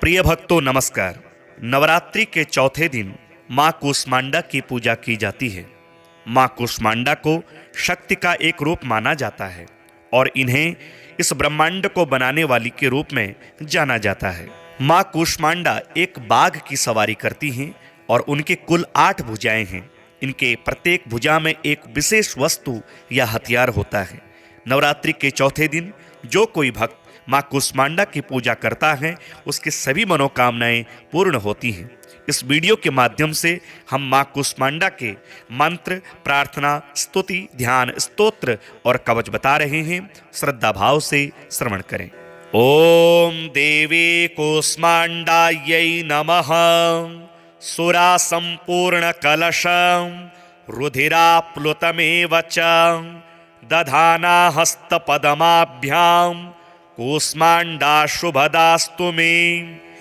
प्रिय भक्तों नमस्कार। नवरात्रि के चौथे दिन माँ कूष्मांडा की पूजा की जाती है। माँ कूष्मांडा को शक्ति का एक रूप माना जाता है और इन्हें इस ब्रह्मांड को बनाने वाली के रूप में जाना जाता है। माँ कूष्मांडा एक बाघ की सवारी करती हैं और उनके कुल 8 भुजाएं हैं। इनके प्रत्येक भुजा में एक विशेष वस्तु या हथियार होता है। नवरात्रि के चौथे दिन जो कोई भक्त माँ कूष्मांडा की पूजा करता है उसकी सभी मनोकामनाएं पूर्ण होती हैं। इस वीडियो के माध्यम से हम माँ कूष्मांडा के मंत्र, प्रार्थना, स्तुति, ध्यान, स्तोत्र और कवच बता रहे हैं। श्रद्धा भाव से श्रवण करें। ओम देवी कूष्मांडायै नमः। सुरा संपूर्ण कलशं रुधिराप्लुतमेव च दधाना हस्तपदमाभ्यां कूष्मांडा शुभदास्तु मे।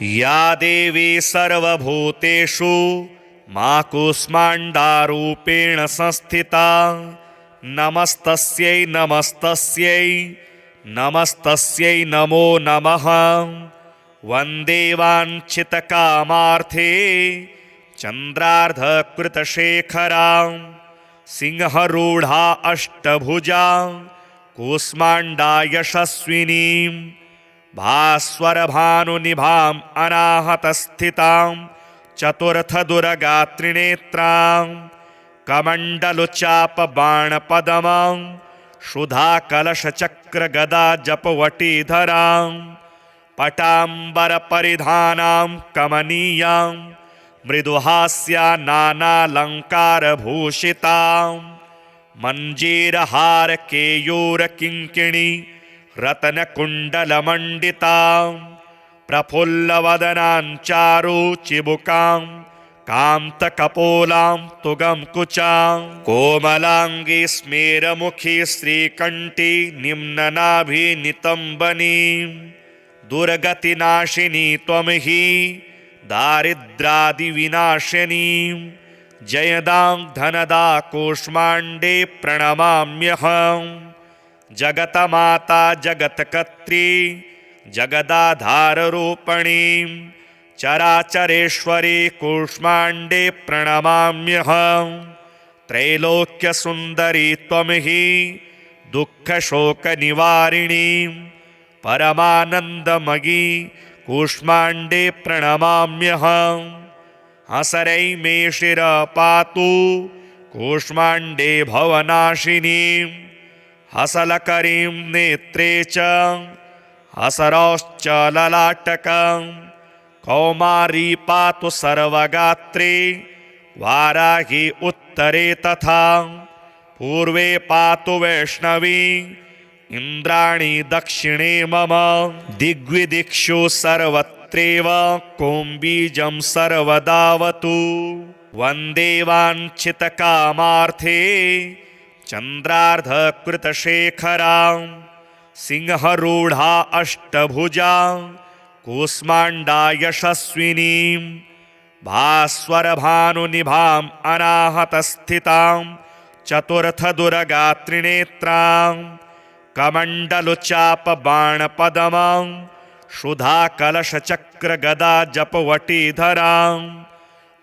या देवी सर्वभूतेषु माँ कूष्मांडा रूपेण संस्थिता। नमस्तस्यै नमस्तस्यै नमस्तस्यै नमो नमः। वन्दे वाञ्छितकामार्थे चन्द्रार्धकृतशेखरां सिंहरूढा अष्टभुजा कूष्मांडा यशस्विनीं भास्वरभानुनिभाम् अनाहतस्थितां चतुर्थदुर्गात्रिनेत्रां कमण्डलुचापबाणपदमां सुधाकलशचक्रगदाजपवटीधरां पटाम्बरपरिधानां कमनीयां मृदुहास्या नानालङ्कारभूषितां मञ्जीरहारकेयूरकिङ्किणी रत्नकुण्डलमण्डितां प्रफुल्लवदनां चारुचिबुकां कान्तकपोलां तुगं कुचां कोमलाङ्गी स्मेरमुखी श्रीकण्ठी निम्ननाभिनितम्बनीं दुर्गतिनाशिनी त्वं हि दारिद्रादिविनाशिनीं जयदां धनदा कूष्माण्डे प्रणमाम्यहम्। जगतमाता जगत्कर्त्री जगदाधाररूपिणीं चराचरेश्वरी कूष्माण्डे प्रणमाम्यहम्। त्रैलोक्यसुन्दरी त्वं हि दुःखशोकनिवारिणीं परमानन्दमयी कूष्माण्डे प्रणमाम्यहम्। हसरै मे शिरपातु कूष्माण्डे भवनाशिनीं हसलकरीं नेत्रे च हसरौश्च ललाटकं कौमारी पातु सर्वगात्रे वाराही उत्तरे तथा पूर्वे पातु वैष्णवी इन्द्राणी दक्षिणे मम दिग्विदिक्षु सर्वत्रैव कौम्बीजं सर्वदावतु। वन्दे वाञ्छितकामार्थे चन्द्रार्धकृतशेखरां सिंहरूढा अष्टभुजा कूष्मांडा यशस्विनीं भास्वरभानुनिभाम् अनाहतस्थितां चतुर्थदुर्गात्रिनेत्रां कमण्डलुचापबाणपदमां सुधाकलशचक्रगदाजपवटीधरां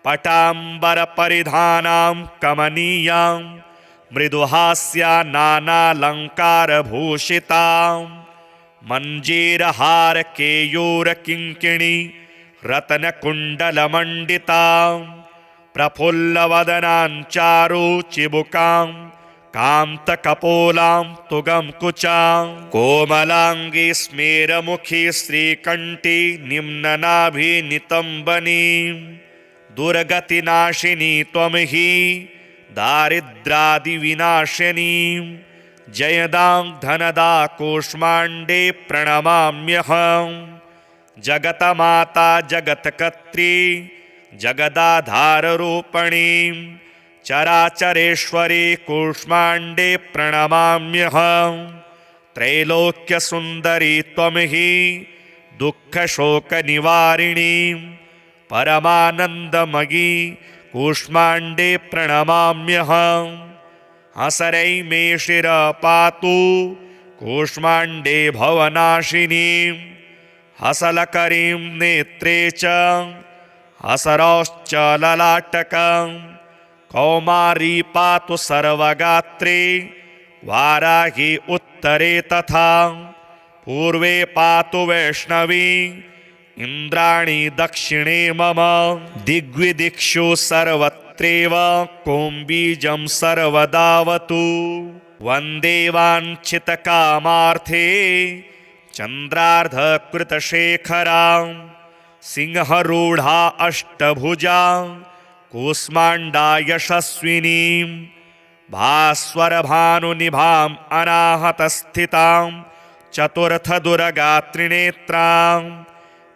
पटाम्बरपरिधानां कमनीयां मृदुहास्या नानालङ्कारभूषितां मञ्जीरहारकेयूरकिङ्किणी रत्नकुण्डलमण्डितां प्रफुल्लवदनां चारुचिबुकां कान्तकपोलां तुगं कुचां कोमलाङ्गी स्मेरमुखी श्रीकण्ठी निम्ननाभिनितम्बनीं दुर्गतिनाशिनी त्वं हि दारिद्रादिविनाशिनीं जयदां धनदा कूष्माण्डे प्रणमाम्यहम्। जगतमाता जगत्कर्त्री जगदाधाररूपिणीं चराचरेश्वरी कूष्माण्डे प्रणमाम्यहम्। त्रैलोक्यसुन्दरी त्वं हि दुःखशोकनिवारिणीं परमानन्दमयी कूष्माण्डे प्रणमाम्यहम्। हसरै मे शिरपातु कूष्माण्डे भवनाशिनीं हसलकरीं नेत्रे च हसरौश्च ललाटकं कौमारी पातु सर्वगात्रे वाराही उत्तरे तथा पूर्वे पातु वैष्णवी इंद्राणी दक्षिणे मम दिग्विदिक्षु सर्वत्रैव कोम्बीजं सर्वदावतु वन्दे वाञ्छितकामार्थे चन्द्रार्धकृतशेखरां सिंहरूढा अष्टभुजा कूष्माण्डा यशस्विनीं भास्वरभानुनिभाम् अनाहतस्थितां चतुर्थदुरगात्रिनेत्रां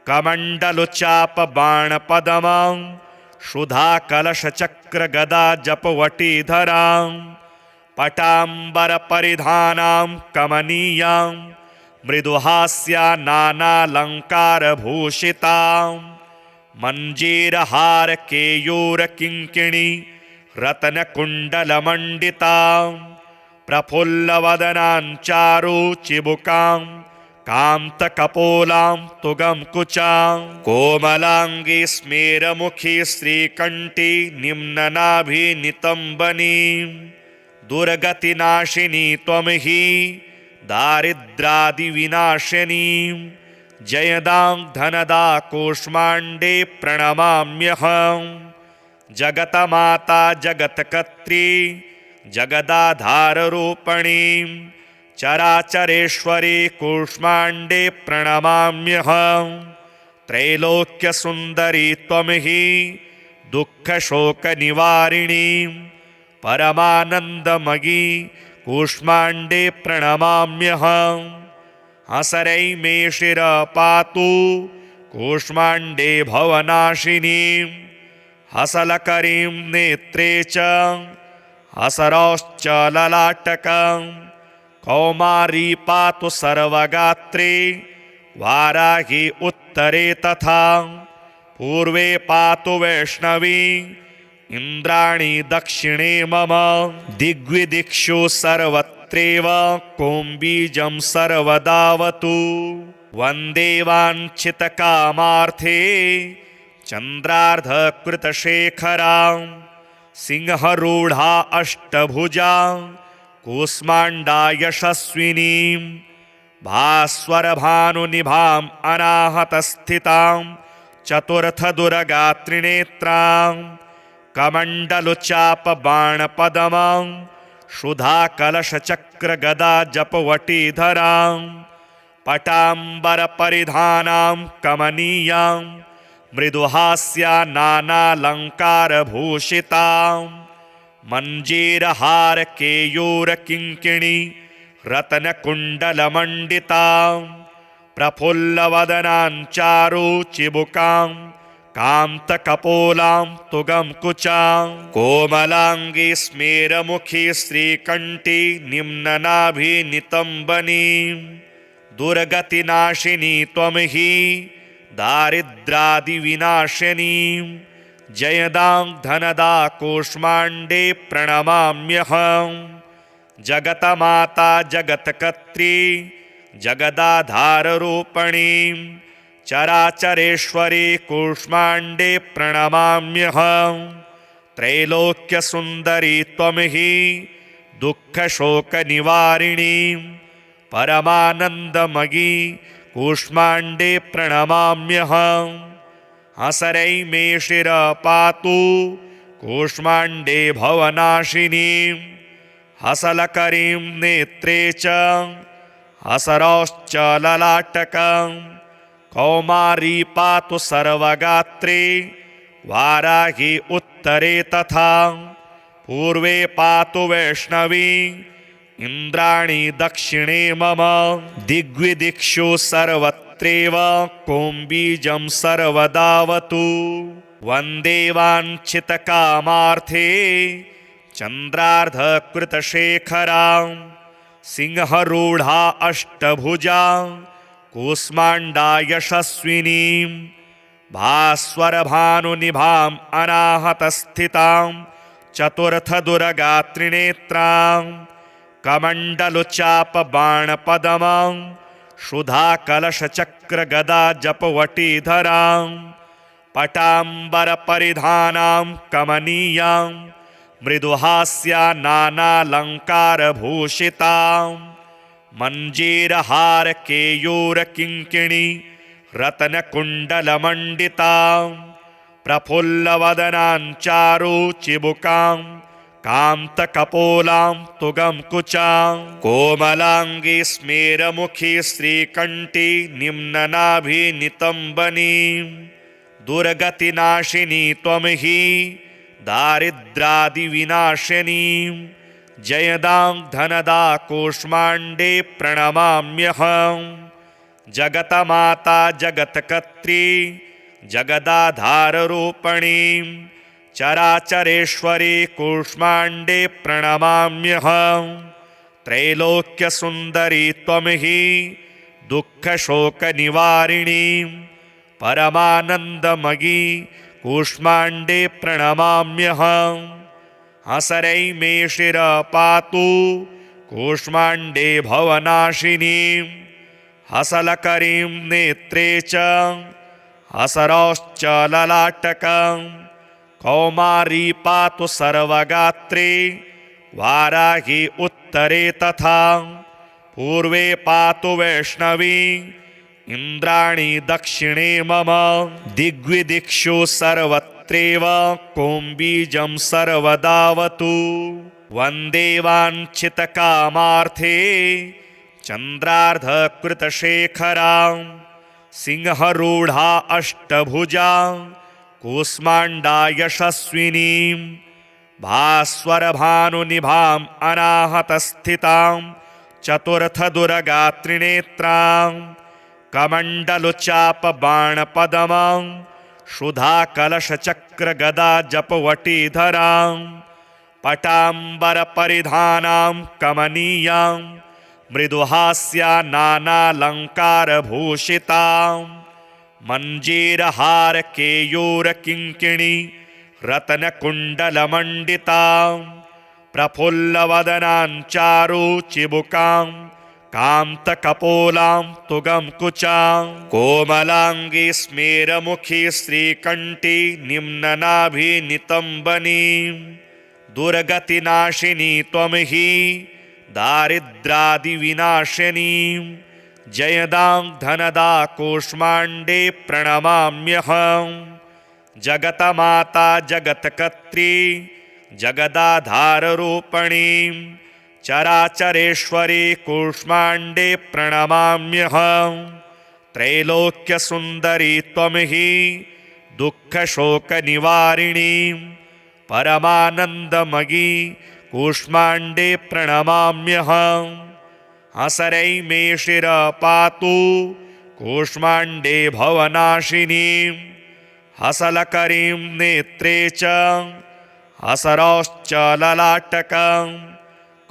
कमण्डलुचापबाणपदमां क्षुधाकलशचक्रगदाजपवटीधरां पटाम्बरपरिधानां कमनीयां मृदुहास्या नानालङ्कारभूषितां मञ्जीरहारकेयूरकिङ्किणी रत्नकुण्डलमण्डितां प्रफुल्लवदनां चारुचिबुकां कान्तकपोलां तुगं कुचां कोमलाङ्गी स्मेरमुखी श्रीकण्ठी निम्ननाभिनितम्बनीं दुर्गतिनाशिनी त्वं हि दारिद्रादिविनाशिनीं जयदां धनदा कूष्माण्डे प्रणमाम्यहम् जगतमाता जगत्कर्त्री जगदाधाररूपिणीं चराचरेश्वरी कूष्माण्डे प्रणमाम्यहम् त्रैलोक्यसुन्दरी त्वं हि दुःखशोकनिवारिणीं परमानन्दमयी कूष्माण्डे प्रणमाम्यहम् हसरै मे शिरपातु कूष्माण्डे भवनाशिनीं हसलकरीं नेत्रे च हसरौश्च ललाटकं कौमारी पातु सर्वगात्रे वाराही उत्तरे तथा पूर्वे पातु वैष्णवी इंद्राणी दक्षिणे मम दिग्विदिक्षु सर्वत्रैव कोम्बीजं सर्वदावतु वन्दे वाञ्छितकामार्थे चन्द्रार्धकृतशेखरां सिंहरूढा अष्टभुजा कूष्माण्डा यशस्विनीं भास्वरभानुनिभाम् अनाहतस्थितां चतुर्थदुरगात्रिनेत्रां कमण्डलुचापबाणपदमां क्षुधाकलशचक्रगदाजपवटीधरां पटाम्बरपरिधानां कमनीयां मृदुहास्या नानालङ्कारभूषितां मञ्जीरहारकेयूरकिङ्किणी रत्नकुण्डलमण्डितां प्रफुल्लवदनां चारुचिबुकां कान्तकपोलां तुगं कुचां कोमलाङ्गी स्मेरमुखी श्रीकण्ठी निम्ननाभिनितम्बनीं दुर्गतिनाशिनी त्वं हि दारिद्रादिविनाशिनीं जयदां धनदा कूष्माण्डे प्रणमाम्यहम् जगतमाता जगत्कर्त्री जगदाधाररूपिणीं चराचरेश्वरी कूष्माण्डे प्रणमाम्यहम् त्रैलोक्यसुन्दरी त्वं हि दुःखशोकनिवारिणीं परमानन्दमयी कूष्माण्डे प्रणमाम्यहम् हसरै मे शिरपातु कूष्माण्डे भवनाशिनीं हसलकरीं नेत्रे च हसरौश्च ललाटकं कौमारी पातु सर्वगात्रे वाराही उत्तरे तथा पूर्वे पातु वैष्णवी इंद्राणी दक्षिणे मम दिग्विदिक्षु सर्वत्रैव कोम्बीजं सर्वदावतु वन्दे वाञ्छितकामार्थे चन्द्रार्धकृतशेखरां सिंहरूढा अष्टभुजा कूष्माण्डा यशस्विनीं भास्वरभानुनिभाम् अनाहतस्थितां चतुर्थदुरगात्रिनेत्रां कमण्डलुचापबाणपदमां क्षुधाकलशचक्र चक्रगदा जपवटीधरां पटाम्बरपरिधानां कमनीयां मृदुहास्या नानालङ्कारभूषितां मञ्जीरहारकेयूरकिङ्किणी रत्नकुण्डलमण्डितां प्रफुल्लवदनां चारुचिबुकां कान्तकपोलां तुगं कुचां कोमलाङ्गी स्मेरमुखी श्रीकण्ठी निम्ननाभिनितम्बनीं दुर्गतिनाशिनी त्वं हि दारिद्रादिविनाशिनीं जयदां धनदा कूष्माण्डे प्रणमाम्यहं जगतमाता जगत्कर्त्री जगदाधाररूपिणीं चराचरेश्वरी कूष्माण्डे प्रणमाम्यहं त्रैलोक्यसुन्दरी त्वं हि दुःखशोकनिवारिणीं परमानन्दमयी कूष्माण्डे प्रणमाम्यहं हसरै मे शिरपातु कूष्माण्डे भवनाशिनीं हसलकरीं नेत्रे च हसरौश्च ललाटकं कौमारी पातु सर्वगात्रे वाराही उत्तरे तथा पूर्वे पातु वैष्णवी इन्द्राणी दक्षिणे मम दिग्विदिक्षु सर्वत्रैव कुम्बीजं सर्वदावतु वन्दे वाञ्छितकामार्थे चन्द्रार्धकृतशेखरां सिंहरूढा अष्टभुजा कूष्माण्डा यशस्विनीं भास्वरभानुनिभाम् अनाहतस्थितां चतुर्थदुर्गात्रिनेत्रां कमण्डलुचापबाणपदमां क्षुधाकलशचक्रगदा जपवटीधरां पटाम्बरपरिधानां कमनीयां मृदुहास्या नानालङ्कारभूषितां मञ्जीरहारकेयूरकिङ्किणी रत्नकुण्डलमण्डितां प्रफुल्लवदनां चारुचिबुकां कान्तकपोलां तुगं कुचां कोमलाङ्गी स्मेरमुखी श्रीकण्ठी निम्ननाभिनितम्बनीं दुर्गतिनाशिनी त्वं हि दारिद्रादिविनाशिनीं जयदां धनदा कूष्माण्डे प्रणमाम्यहं जगतमाता जगत्कर्त्री जगदाधाररूपिणीं चराचरेश्वरी कूष्माण्डे प्रणमाम्यहं त्रैलोक्यसुन्दरी त्वं हि दुःखशोकनिवारिणीं परमानन्दमयी कूष्माण्डे प्रणमाम्यहं हसरै मे शिरपातु कूष्माण्डे भवनाशिनीं हसलकरीं नेत्रे च हसरौश्च ललाटकं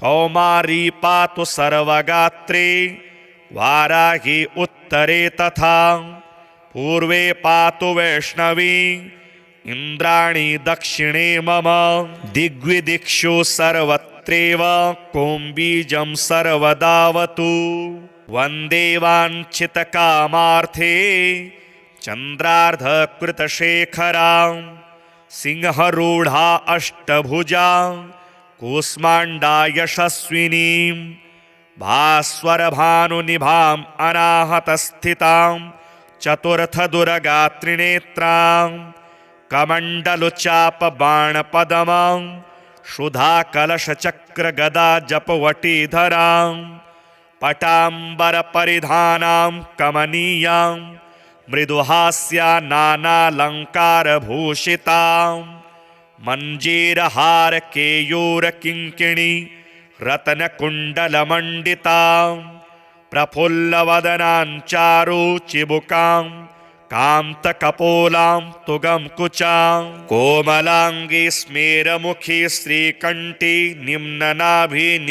कौमारी पातु सर्वगात्रे वाराही उत्तरे तथा पूर्वे पातु वैष्णवी इन्द्राणी दक्षिणे मम दिग्विदिक्षु सर्वत्रैव कुम्बीजं सर्वदावतु वन्दे वाञ्छितकामार्थे चन्द्रार्धकृतशेखरां सिंहरूढा अष्टभुजा कूष्माण्डा यशस्विनीं भास्वरभानुनिभाम् अनाहतस्थितां चतुर्थदुर्गात्रिनेत्रां कमण्डलुचापबाणपदमां क्षुधाकलशचक्रगदा जपवटीधरां पटाम्बरपरिधानां कमनीयां मृदुहास्या नानालङ्कारभूषितां मञ्जीरहारकेयूरकिङ्किणी रत्नकुण्डलमण्डितां प्रफुल्लवदनां चारुचिबुकां कान्तकपोलां तुगं कुचां कोमलाङ्गी स्मेरमुखी श्रीकण्ठी निम्ननाभिनितम्बनीं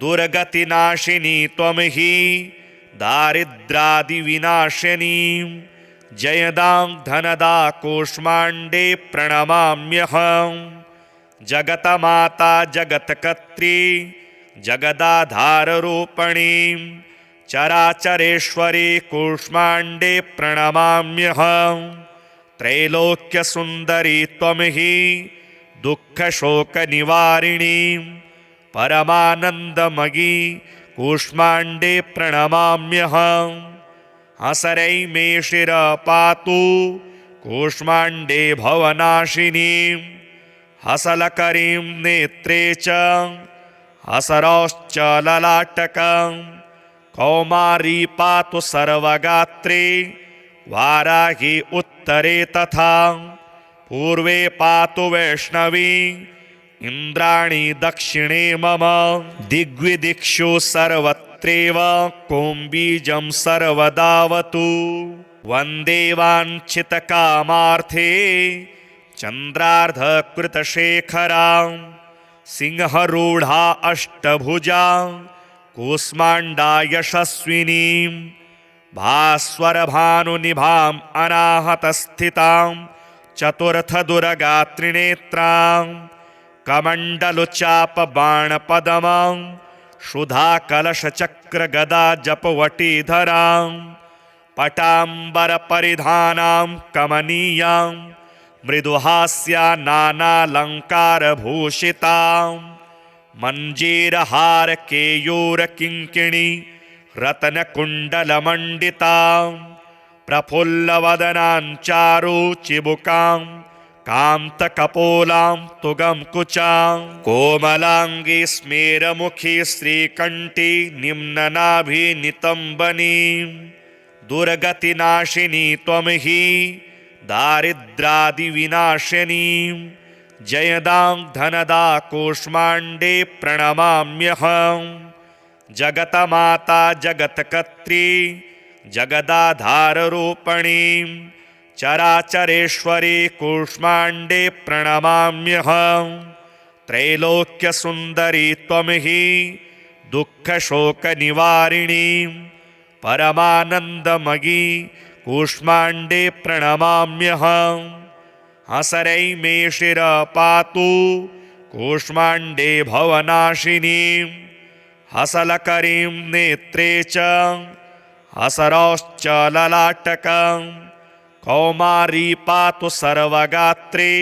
दुर्गतिनाशिनी त्वं हि दारिद्रादिविनाशिनीं जयदां धनदा कूष्माण्डे प्रणमाम्यहं जगतमाता जगत्कर्त्री जगदाधाररूपिणीं चराचरेश्वरी कूष्माण्डे प्रणमाम्यहम् त्रैलोक्यसुन्दरी त्वं हि दुःखशोकनिवारिणी परमानन्दमयी कूष्माण्डे प्रणमाम्यहम् हसरै मे शिरपातु कूष्माण्डे भवनाशिनी हसलकरीं नेत्रे च हसरश्च ललाटकं कौमारी पातु सर्वगात्रे वाराही उत्तरे तथा पूर्वे पातु वैष्णवी इन्द्राणी दक्षिणे मम दिग्विदिक्षु सर्वत्रैव कौम्बीजं सर्वदावतु वन्दे वाञ्छितकामार्थे चन्द्रार्धकृतशेखरां सिंहरूढा अष्टभुजा कूष्माण्डा यशस्विनीं भास्वरभानुनिभाम् अनाहतस्थितां चतुर्थदुर्गात्रिनेत्रां कमण्डलुचापबाणपदमां क्षुधाकलशचक्रगदाजपवटीधरां पटाम्बरपरिधानां कमनीयां मृदुहास्या नानालङ्कारभूषितां मञ्जीरहारकेयूरकिङ्किणी रत्नकुण्डलमण्डितां प्रफुल्लवदनाञ्चारुचिबुकां कान्तकपोलां तुगं कुचां कोमलाङ्गी स्मेरमुखी श्रीकण्ठी निम्ननाभिनितम्बनीं दुर्गतिनाशिनी त्वं हि दारिद्रादिविनाशिनीं जयदां धनदा कूष्माण्डे प्रणमाम्यहम् जगतमाता जगत्कर्त्री जगदाधाररूपिणीं चराचरेश्वरी कूष्माण्डे प्रणमाम्यहम् त्रैलोक्यसुन्दरी त्वं हि दुःखशोकनिवारिणीं परमानन्दमयी कूष्माण्डे प्रणमाम्यहम् हसरै मे शिरपातु कूष्माण्डे भवनाशिनीं हसलकरीं नेत्रे च हसरश्च ललाटकं कौमारी पातु सर्वगात्रे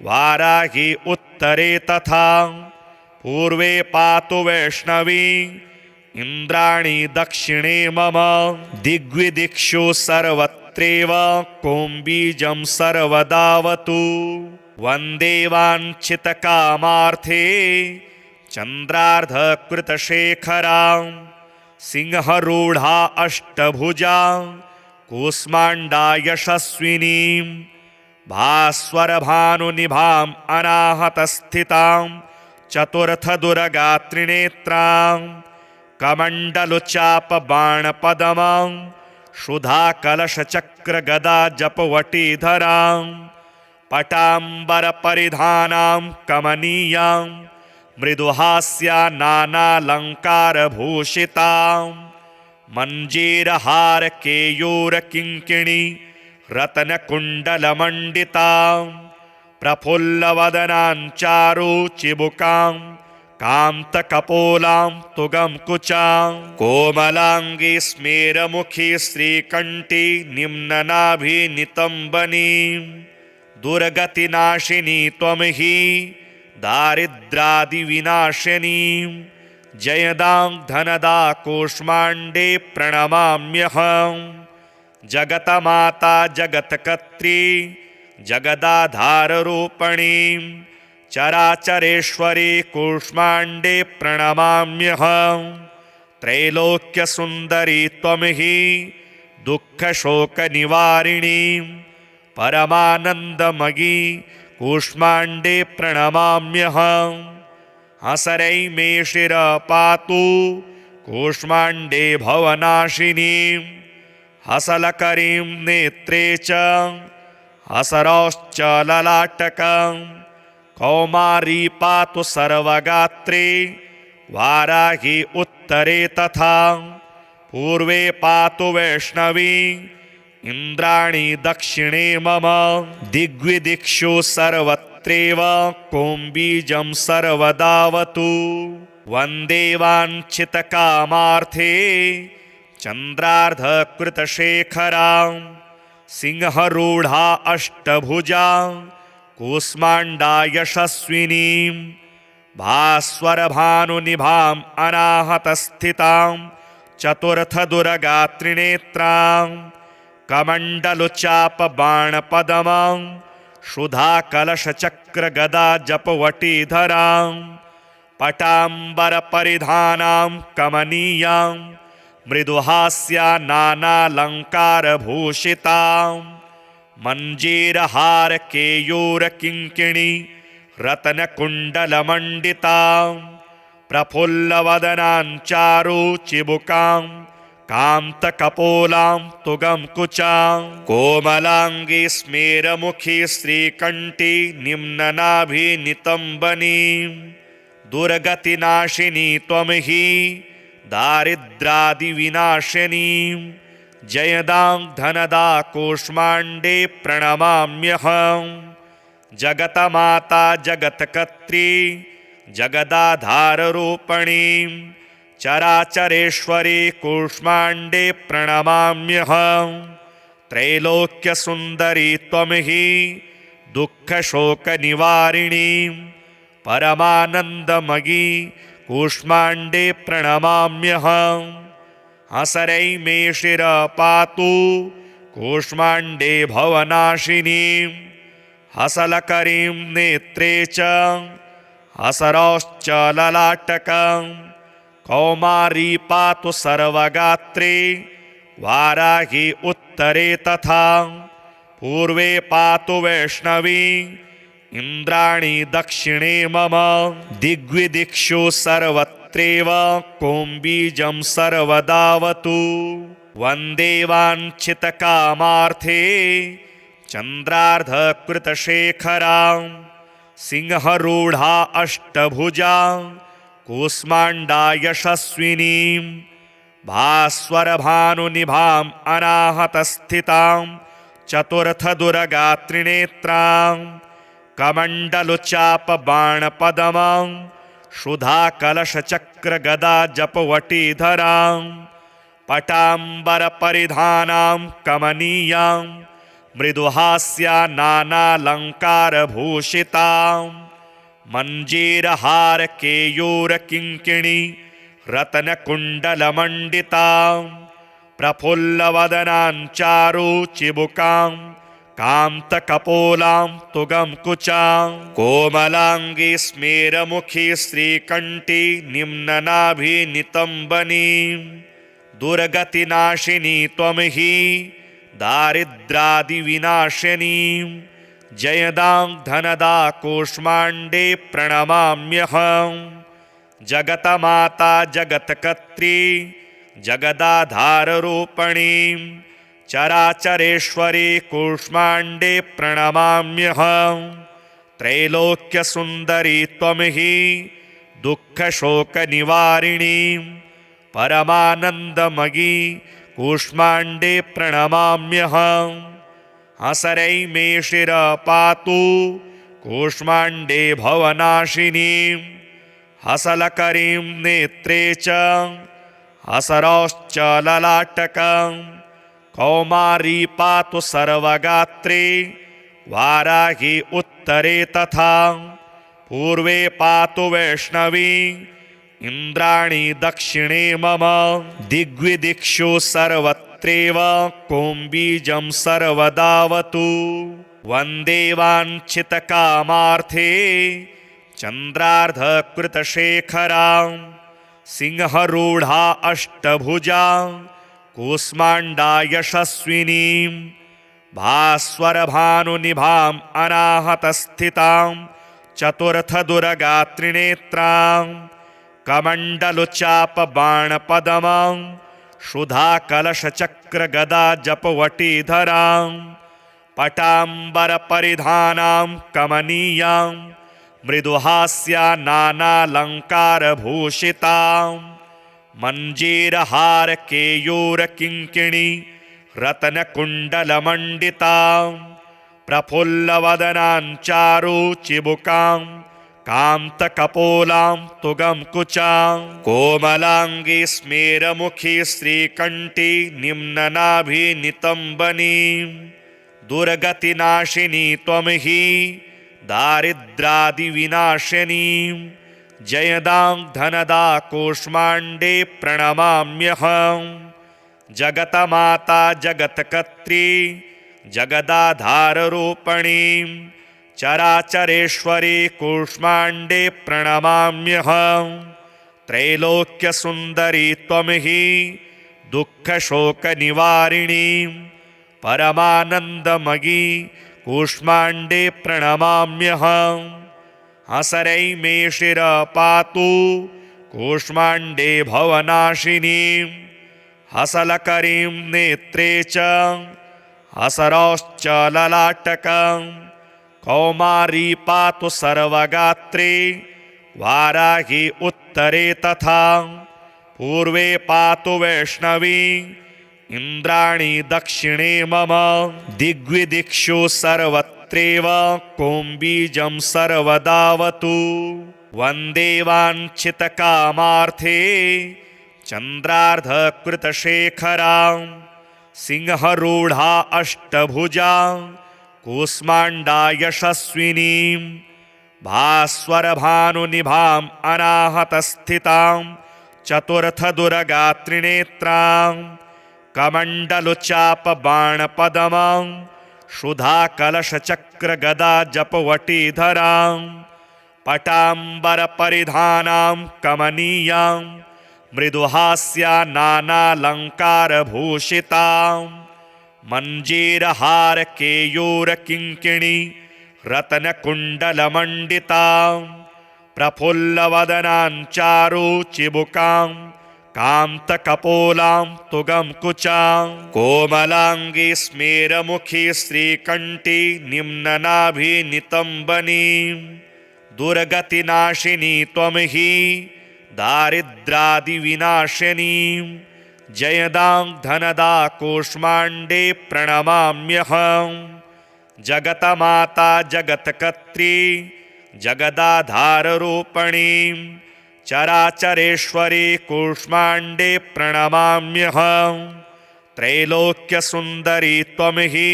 वाराही उत्तरे तथा पूर्वे पातु वैष्णवी इन्द्राणी दक्षिणे मम दिग्विदिक्षु सर्वत्रैव कौम्बीजं सर्वदावतु वन्दे वाञ्छितकामार्थे चन्द्रार्धकृतशेखरां सिंहरूढा अष्टभुजा कूष्माण्डा यशस्विनीं भास्वरभानुनिभाम् अनाहतस्थितां चतुर्थदुर्गात्रिनेत्रां कमण्डलुचापबाणपदमां क्षुधाकलशचक्रगदाजपवटीधरां पटाम्बरपरिधानां कमनीयां मृदुहास्या नानालङ्कारभूषितां मञ्जीरहारकेयूरकिङ्किणी रत्नकुण्डलमण्डितां प्रफुल्लवदनाञ्चारुचिबुकां कान्तकपोलां तुगं कुचां कोमलाङ्गी स्मेरमुखी श्रीकण्ठी निम्ननाभिनितम्बनीं दुर्गतिनाशिनी त्वं हि दारिद्रादिविनाशिनीं जयदां धनदा कूष्माण्डे प्रणमाम्यहम् जगतमाता जगत्कर्त्री जगदाधाररूपिणीं चराचरेश्वरी कूष्माण्डे प्रणमाम्यहम् त्रैलोक्यसुन्दरी त्वं हि दुःखशोकनिवारिणीं परमानन्दमयी कूष्माण्डे प्रणमाम्यहम् हसरै मे शिरपातु कूष्माण्डे भवनाशिनीं हसलकरीं नेत्रे च हसरश्च ललाटकं कौमारी पातु सर्वगात्रे वाराही उत्तरे तथा पूर्वे पातु वैष्णवी इन्द्राणी दक्षिणे मम दिग्विदिक्षु सर्वत्रैव कौम्बीजं सर्वदावतु वन्दे वाञ्छितकामार्थे चन्द्रार्धकृतशेखरां सिंहरूढा अष्टभुजा कूष्माण्डा यशस्विनीं भास्वरभानुनिभाम् अनाहतस्थितां चतुर्थदुर्गात्रिनेत्रां कमण्डलुचापबाणपदमां क्षुधाकलशचक्रगदाजपवटीधरां पटाम्बरपरिधानां कमनीयां मृदुहास्या नानालङ्कारभूषितां मञ्जीरहारकेयूरकिङ्किणी रत्नकुण्डलमण्डितां प्रफुल्लवदनां चारुचिबुकां कान्तकपोलां तुगं कुचां कोमलाङ्गी स्मेरमुखी श्रीकण्ठी निम्ननाभिनितम्बनीं दुर्गतिनाशिनी त्वं हि दारिद्रादिविनाशिनीं जयदां धनदा कूष्माण्डे प्रणमाम्यहम् जगतमाता जगत्कर्त्री जगदाधाररूपिणीं चराचरेश्वरी कूष्माण्डे प्रणमाम्यहम् त्रैलोक्यसुन्दरी त्वं हि दुःखशोकनिवारिणीं परमानन्दमयी कूष्माण्डे प्रणमाम्यहम् हसरै मे शिरपातु कूष्माण्डे भवनाशिनीं हसलकरीं नेत्रे च हसरौश्च ललाटकं कौमारी पातु सर्वगात्रे वाराही उत्तरे तथा पूर्वे पातु वैष्णवी इन्द्राणी दक्षिणे मम दिग्विदिक्षु सर्वत्रैव कौम्बीजं सर्वदावतु वन्दे वाञ्छितकामार्थे चन्द्रार्धकृतशेखरां सिंहरूढा अष्टभुजा कूष्माण्डा यशस्विनीं भास्वरभानुनिभाम् अनाहतस्थितां चतुर्थदुर्गात्रिनेत्रां कमण्डलुचापबाणपदमां क्षुधाकलशचक्रगदाजपवटीधरां पटाम्बरपरिधानां कमनीयां मृदुहास्या नानालङ्कारभूषितां मञ्जीरहारकेयूरकिङ्किणी रत्नकुण्डलमण्डितां प्रफुल्लवदनां चारुचिबुकां कान्तकपोलां तुगं कुचां कोमलाङ्गी स्मेरमुखी श्रीकण्ठी निम्ननाभिनितम्बनीं दुर्गतिनाशिनी त्वं हि दारिद्रादिविनाशिनीं जयदां धनदा कूष्माण्डे प्रणमाम्यहम् जगतमाता जगत्कर्त्री जगदाधाररूपिणीं चराचरेश्वरी कूष्माण्डे प्रणमाम्यहम् त्रैलोक्यसुन्दरी त्वं हि दुःखशोकनिवारिणीं परमानन्दमयी कूष्माण्डे प्रणमाम्यहम् हसरै मे शिरपातु कूष्माण्डे भवनाशिनीं हसलकरीं नेत्रे च हसरौश्च ललाटकं कौमारी पातु सर्वगात्रे वाराही उत्तरे तथा पूर्वे पातु वैष्णवी इन्द्राणी दक्षिणे मम दिग्विदिक्षु सर्वत्रैव कौम्बीजं सर्वदावतु वन्दे वाञ्छितकामार्थे चन्द्रार्धकृतशेखरां सिंहरूढा अष्टभुजा कूष्माण्डा यशस्विनीं भास्वरभानुनिभाम् अनाहतस्थितां चतुर्थदुर्गात्रिनेत्रां कमण्डलुचापबाणपदमां क्षुधाकलशचक्रगदाजपवटीधरां पटाम्बरपरिधानां कमनीयां मृदुहास्या नानालङ्कारभूषितां मञ्जीरहारकेयूरकिङ्किणी रत्नकुण्डलमण्डितां प्रफुल्लवदनां चारुचिबुकां कान्तकपोलां तुगं कुचां कोमलाङ्गी स्मेरमुखी श्रीकण्ठी निम्ननाभिनितम्बनीं दुर्गतिनाशिनी त्वं हि दारिद्रादिविनाशिनीं जयदां धनदा कूष्माण्डे प्रणमाम्यहं जगतमाता जगत्कर्त्री जगदाधाररूपिणीं चराचरेश्वरी कूष्माण्डे प्रणमाम्यहं त्रैलोक्यसुन्दरी त्वं हि दुःखशोकनिवारिणीं परमानन्दमयी कूष्माण्डे प्रणमाम्यहं हसरै मे शिरपातु कूष्माण्डे भवनाशिनीं हसलकरीं नेत्रे च हसरौश्च ललाटकं कौमारी पातु सर्वगात्रे वाराही उत्तरे तथा पूर्वे पातु वैष्णवी इन्द्राणी दक्षिणे मम दिग्विदिक्षु सर्वत्रैव कौम्बीजं सर्वदावतु वन्दे वाञ्छितकामार्थे चन्द्रार्धकृतशेखरां सिंहरूढा अष्टभुजा कूष्माण्डा यशस्विनीं भास्वरभानुनिभाम् अनाहतस्थितां चतुर्थदुर्गात्रिनेत्रां कमण्डलुचापबाणपदमां क्षुधाकलशचक्रगदा जपवटीधरां पटाम्बरपरिधानां कमनीयां मृदुहास्या नानालङ्कारभूषितां मञ्जीरहारकेयूरकिङ्किणी रत्नकुण्डलमण्डितां प्रफुल्लवदनां चारुचिबुकां कान्तकपोलां तुगं कुचां कोमलाङ्गी स्मेरमुखी श्रीकण्ठी निम्ननाभिनितम्बनीं दुर्गतिनाशिनी त्वं हि दारिद्रादिविनाशिनीं जयदां धनदा कूष्माण्डे प्रणमाम्यहं जगतमाता जगत्कर्त्री जगदाधाररूपिणीं चराचरेश्वरी कूष्माण्डे प्रणमाम्यहं त्रैलोक्यसुन्दरी त्वं हि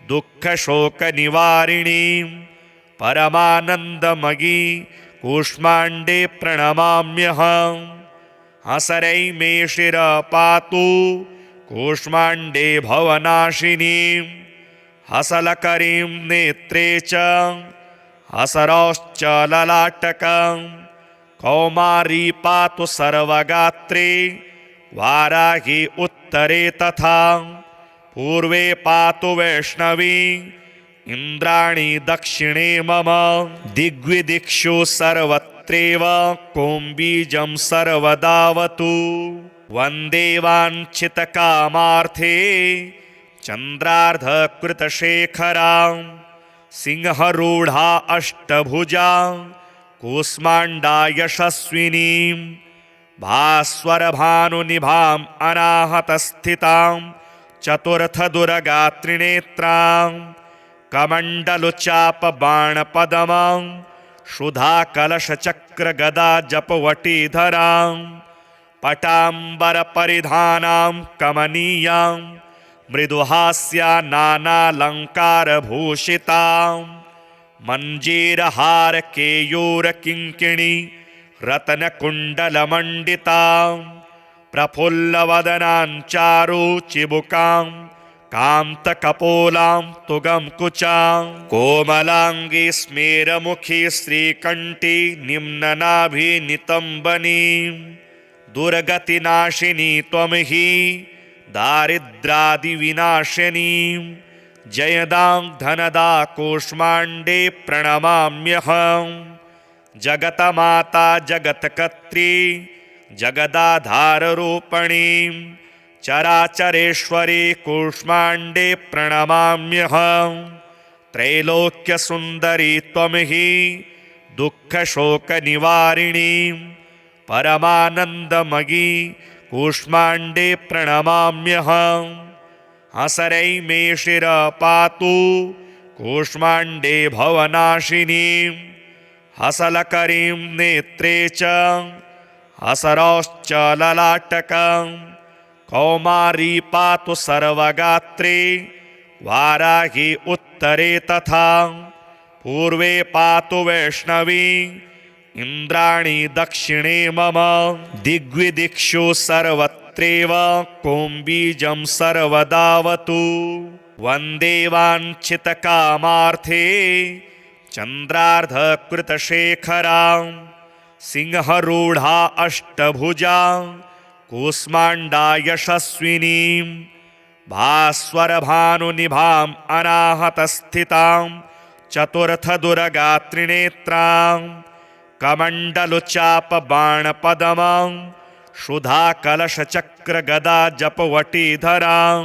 दुःखशोकनिवारिणीं परमानन्दमयी कूष्माण्डे प्रणमाम्यहं हसरै मे शिरपातु कूष्माण्डे भवनाशिनीं हसलकरीं नेत्रे च हसरौश्च ललाटकं कौमारी पातु सर्वगात्रे वाराही उत्तरे तथा पूर्वे पातु वैष्णवी इन्द्राणी दक्षिणे मम दिग्विदिक्षु सर्वत्रैव कौम्बीजं सर्वदावतु वन्दे वाञ्छितकामार्थे चन्द्रार्धकृतशेखरां सिंहरूढा अष्टभुजा कूष्माण्डा यशस्विनीं भास्वरभानुनिभाम् अनाहतस्थितां चतुर्थदुर्गात्रिनेत्रां कमण्डलुचापबाणपदमां क्षुधाकलशचक्रगदा जपवटीधरां पटाम्बरपरिधानां कमनीयां मृदुहास्या नानालङ्कारभूषितां मञ्जीरहारकेयूरकिङ्किणी रत्नकुण्डलमण्डितां प्रफुल्लवदनां चारुचिबुकां कान्तकपोलां तुगं कुचां कोमलाङ्गी स्मेरमुखी श्रीकण्ठी निम्ननाभिनितम्बनीं दुर्गतिनाशिनी त्वं हि दारिद्रादिविनाशिनीं जयदां धनदा कूष्माण्डे प्रणमाम्यहं जगतमाता जगत्कर्त्री जगदाधाररूपिणीं चराचरेश्वरी कूष्माण्डे प्रणमाम्यहं त्रैलोक्यसुन्दरी त्वं हि दुःखशोकनिवारिणीं परमानन्दमयी कूष्माण्डे प्रणमाम्यहं हसरै मे शिरपातु कूष्माण्डे भवनाशिनीं हसलकरीं नेत्रे च हसरौश्च ललाटकं कौमारी पातु सर्वगात्रे वाराही उत्तरे तथा पूर्वे पातु वैष्णवी इंद्राणी दक्षिणे मम दिग्विदिक्षु सर्वत्रैव कोम्बीजं सर्वदावतु वन्दे वाञ्छितकामार्थे चन्द्रार्धकृतशेखरां सिंहरूढा अष्टभुजा कूष्माण्डा यशस्विनीं भास्वरभानुनिभाम् अनाहतस्थितां चतुर्थदुर्गात्रिनेत्रां कमण्डलुचापबाणपदमां क्षुधाकलशचक्रगदाजपवटीधरां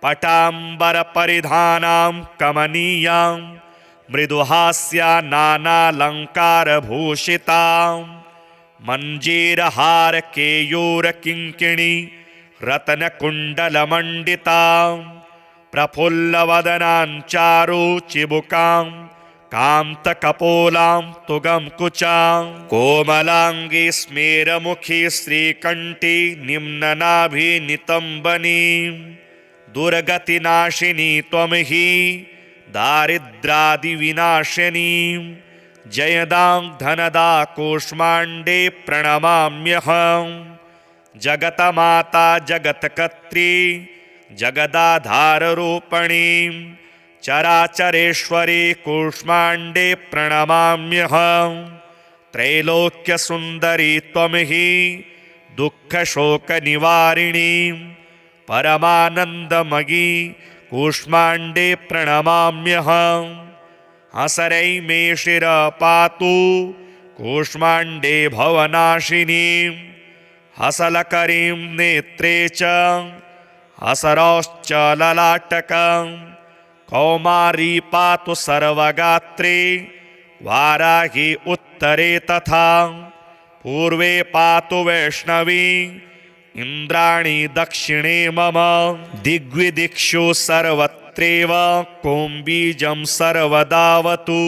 पटाम्बरपरिधानां कमनीयां मृदुहास्या नानालङ्कारभूषितां मञ्जीरहारकेयूरकिङ्किणी रत्नकुण्डलमण्डितां प्रफुल्लवदनां चारुचिबुकां कान्तकपोलां तुगं कुचां कोमलाङ्गी स्मेरमुखी श्रीकण्ठी निम्ननाभिनितम्बनीं दुर्गतिनाशिनी त्वं हि दारिद्रादिविनाशिनीं जयदां धनदा कूष्माण्डे प्रणमाम्यहं जगतमाता जगत्कर्त्री जगदाधाररूपिणीं चराचरेश्वरी कूष्माण्डे प्रणमाम्यहं त्रैलोक्यसुन्दरी त्वं हि दुःखशोकनिवारिणीं परमानन्दमयी कूष्माण्डे प्रणमाम्यहं हसरै मे शिर पातु कूष्माण्डे भवनाशिनीं हसलकरीं नेत्रे च हसरौश्च ललाटकं कौमारी पातु सर्वगात्रे वाराही उत्तरे तथा पूर्वे पातु वैष्णवी इंद्राणी दक्षिणे मम दिग्विदिक्षु सर्वत्रैव कोम्बीजं सर्वदावतु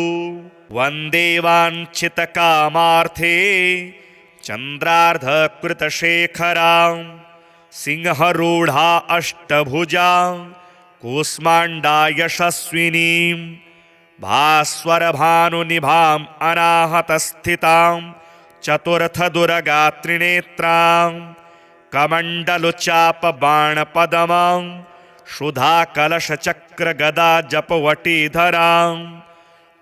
वन्दे वाञ्छितकामार्थे चन्द्रार्धकृतशेखरां सिंहरूढा अष्टभुजा कूष्माण्डा यशस्विनीं भास्वरभानुनिभाम् अनाहतस्थितां चतुर्थदुर्गात्रिनेत्रां कमण्डलुचापबाणपदमां क्षुधाकलशचक्रगदाजपवटीधरां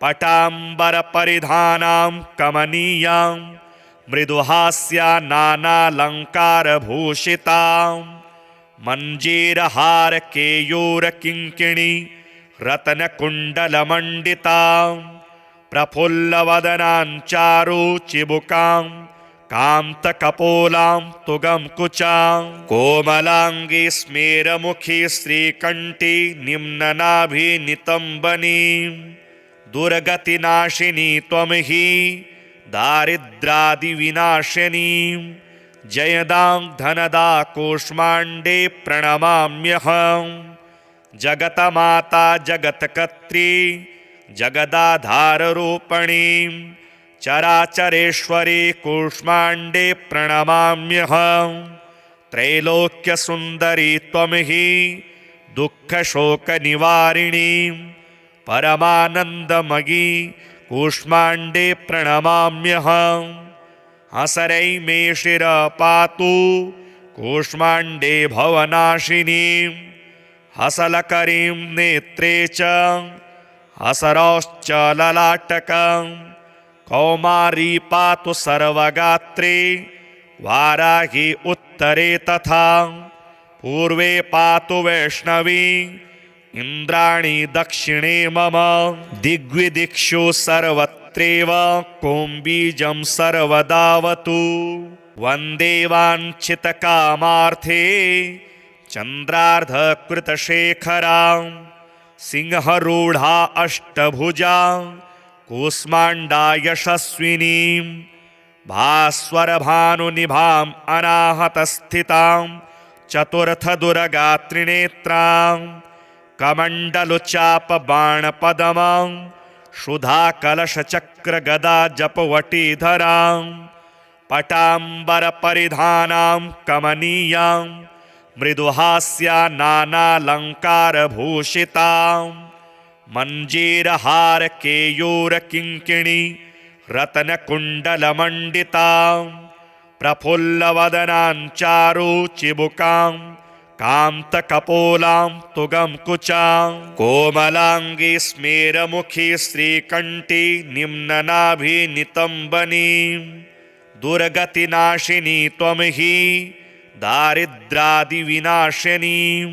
पटाम्बरपरिधानां कमनीयां मृदुहास्या नानालङ्कारभूषितां मञ्जीरहारकेयूरकिङ्किणी रत्नकुण्डलमण्डितां प्रफुल्लवदनां चारुचिबुकां कान्तकपोलां तुगं कुचां कोमलाङ्गी स्मेरमुखी श्रीकण्ठी निम्ननाभिनितम्बनीं दुर्गतिनाशिनी त्वं हि दारिद्रादिविनाशिनीं जयदां धनदा कूष्माण्डे प्रणमाम्यहं जगतमाता जगत्कर्त्री जगदाधाररूपिणीं चराचरेश्वरी कूष्माण्डे प्रणमाम्यहं त्रैलोक्यसुन्दरी त्वं हि दुःखशोकनिवारिणीं परमानन्दमयी कूष्माण्डे प्रणमाम्यहं हसरै मे शिर पातु कूष्माण्डे भवनाशिनीं हसलकरीं नेत्रे च हसरौश्च ललाटकं कौमारी पातु सर्वगात्रे वाराही उत्तरे तथा पूर्वे पातु वैष्णवी इंद्राणी दक्षिणे मम दिग्विदिक्षु सर्वत्रैव कोम्बीजं सर्वदावतु वन्दे वाञ्छितकामार्थे चन्द्रार्धकृतशेखरां सिंहरूढा अष्टभुजा कूष्माण्डा यशस्विनीं भास्वरभानुनिभाम् अनाहतस्थितां चतुर्थदुर्गात्रिनेत्रां कमण्डलुचापबाणपदमां शुधा कलश चक्र गदा जपवटीधरां पटाम्बर परिधानां कमनीयां मृदुहास्या नानालंकार भूषितां मंजीरहार केयूर किंकिणी रत्न कुंडल मंडितां प्रफुल्लवदनां चारु चिबुकां कांत कपोलां तुगम कुचां कोमलांगी स्मेरमुखी श्रीकंठी निम्ननाभि नितंबनीं दुर्गतिनाशिनी त्वं हि दारिद्रादि विनाशिनीं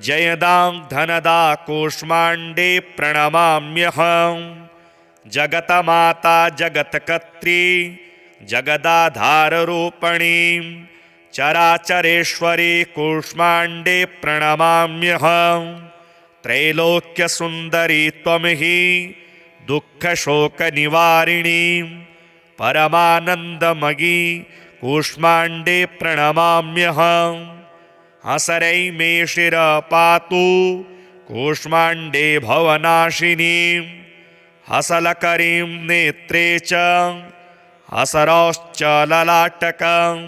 जयदां धनदा कूष्माण्डे प्रणमाम्यहं जगतमाता जगत्कर्त्री जगदाधाररूपिणीं चराचरेश्वरी कूष्माण्डे प्रणमाम्यहं त्रैलोक्यसुन्दरी त्वं हि दुःखशोकनिवारिणीं परमानन्दमयी कूष्माण्डे प्रणमाम्यहं हसरै मे शिर पातु कूष्माण्डे भवनाशिनीं हसलकरीं नेत्रे च हसरौश्च ललाटकं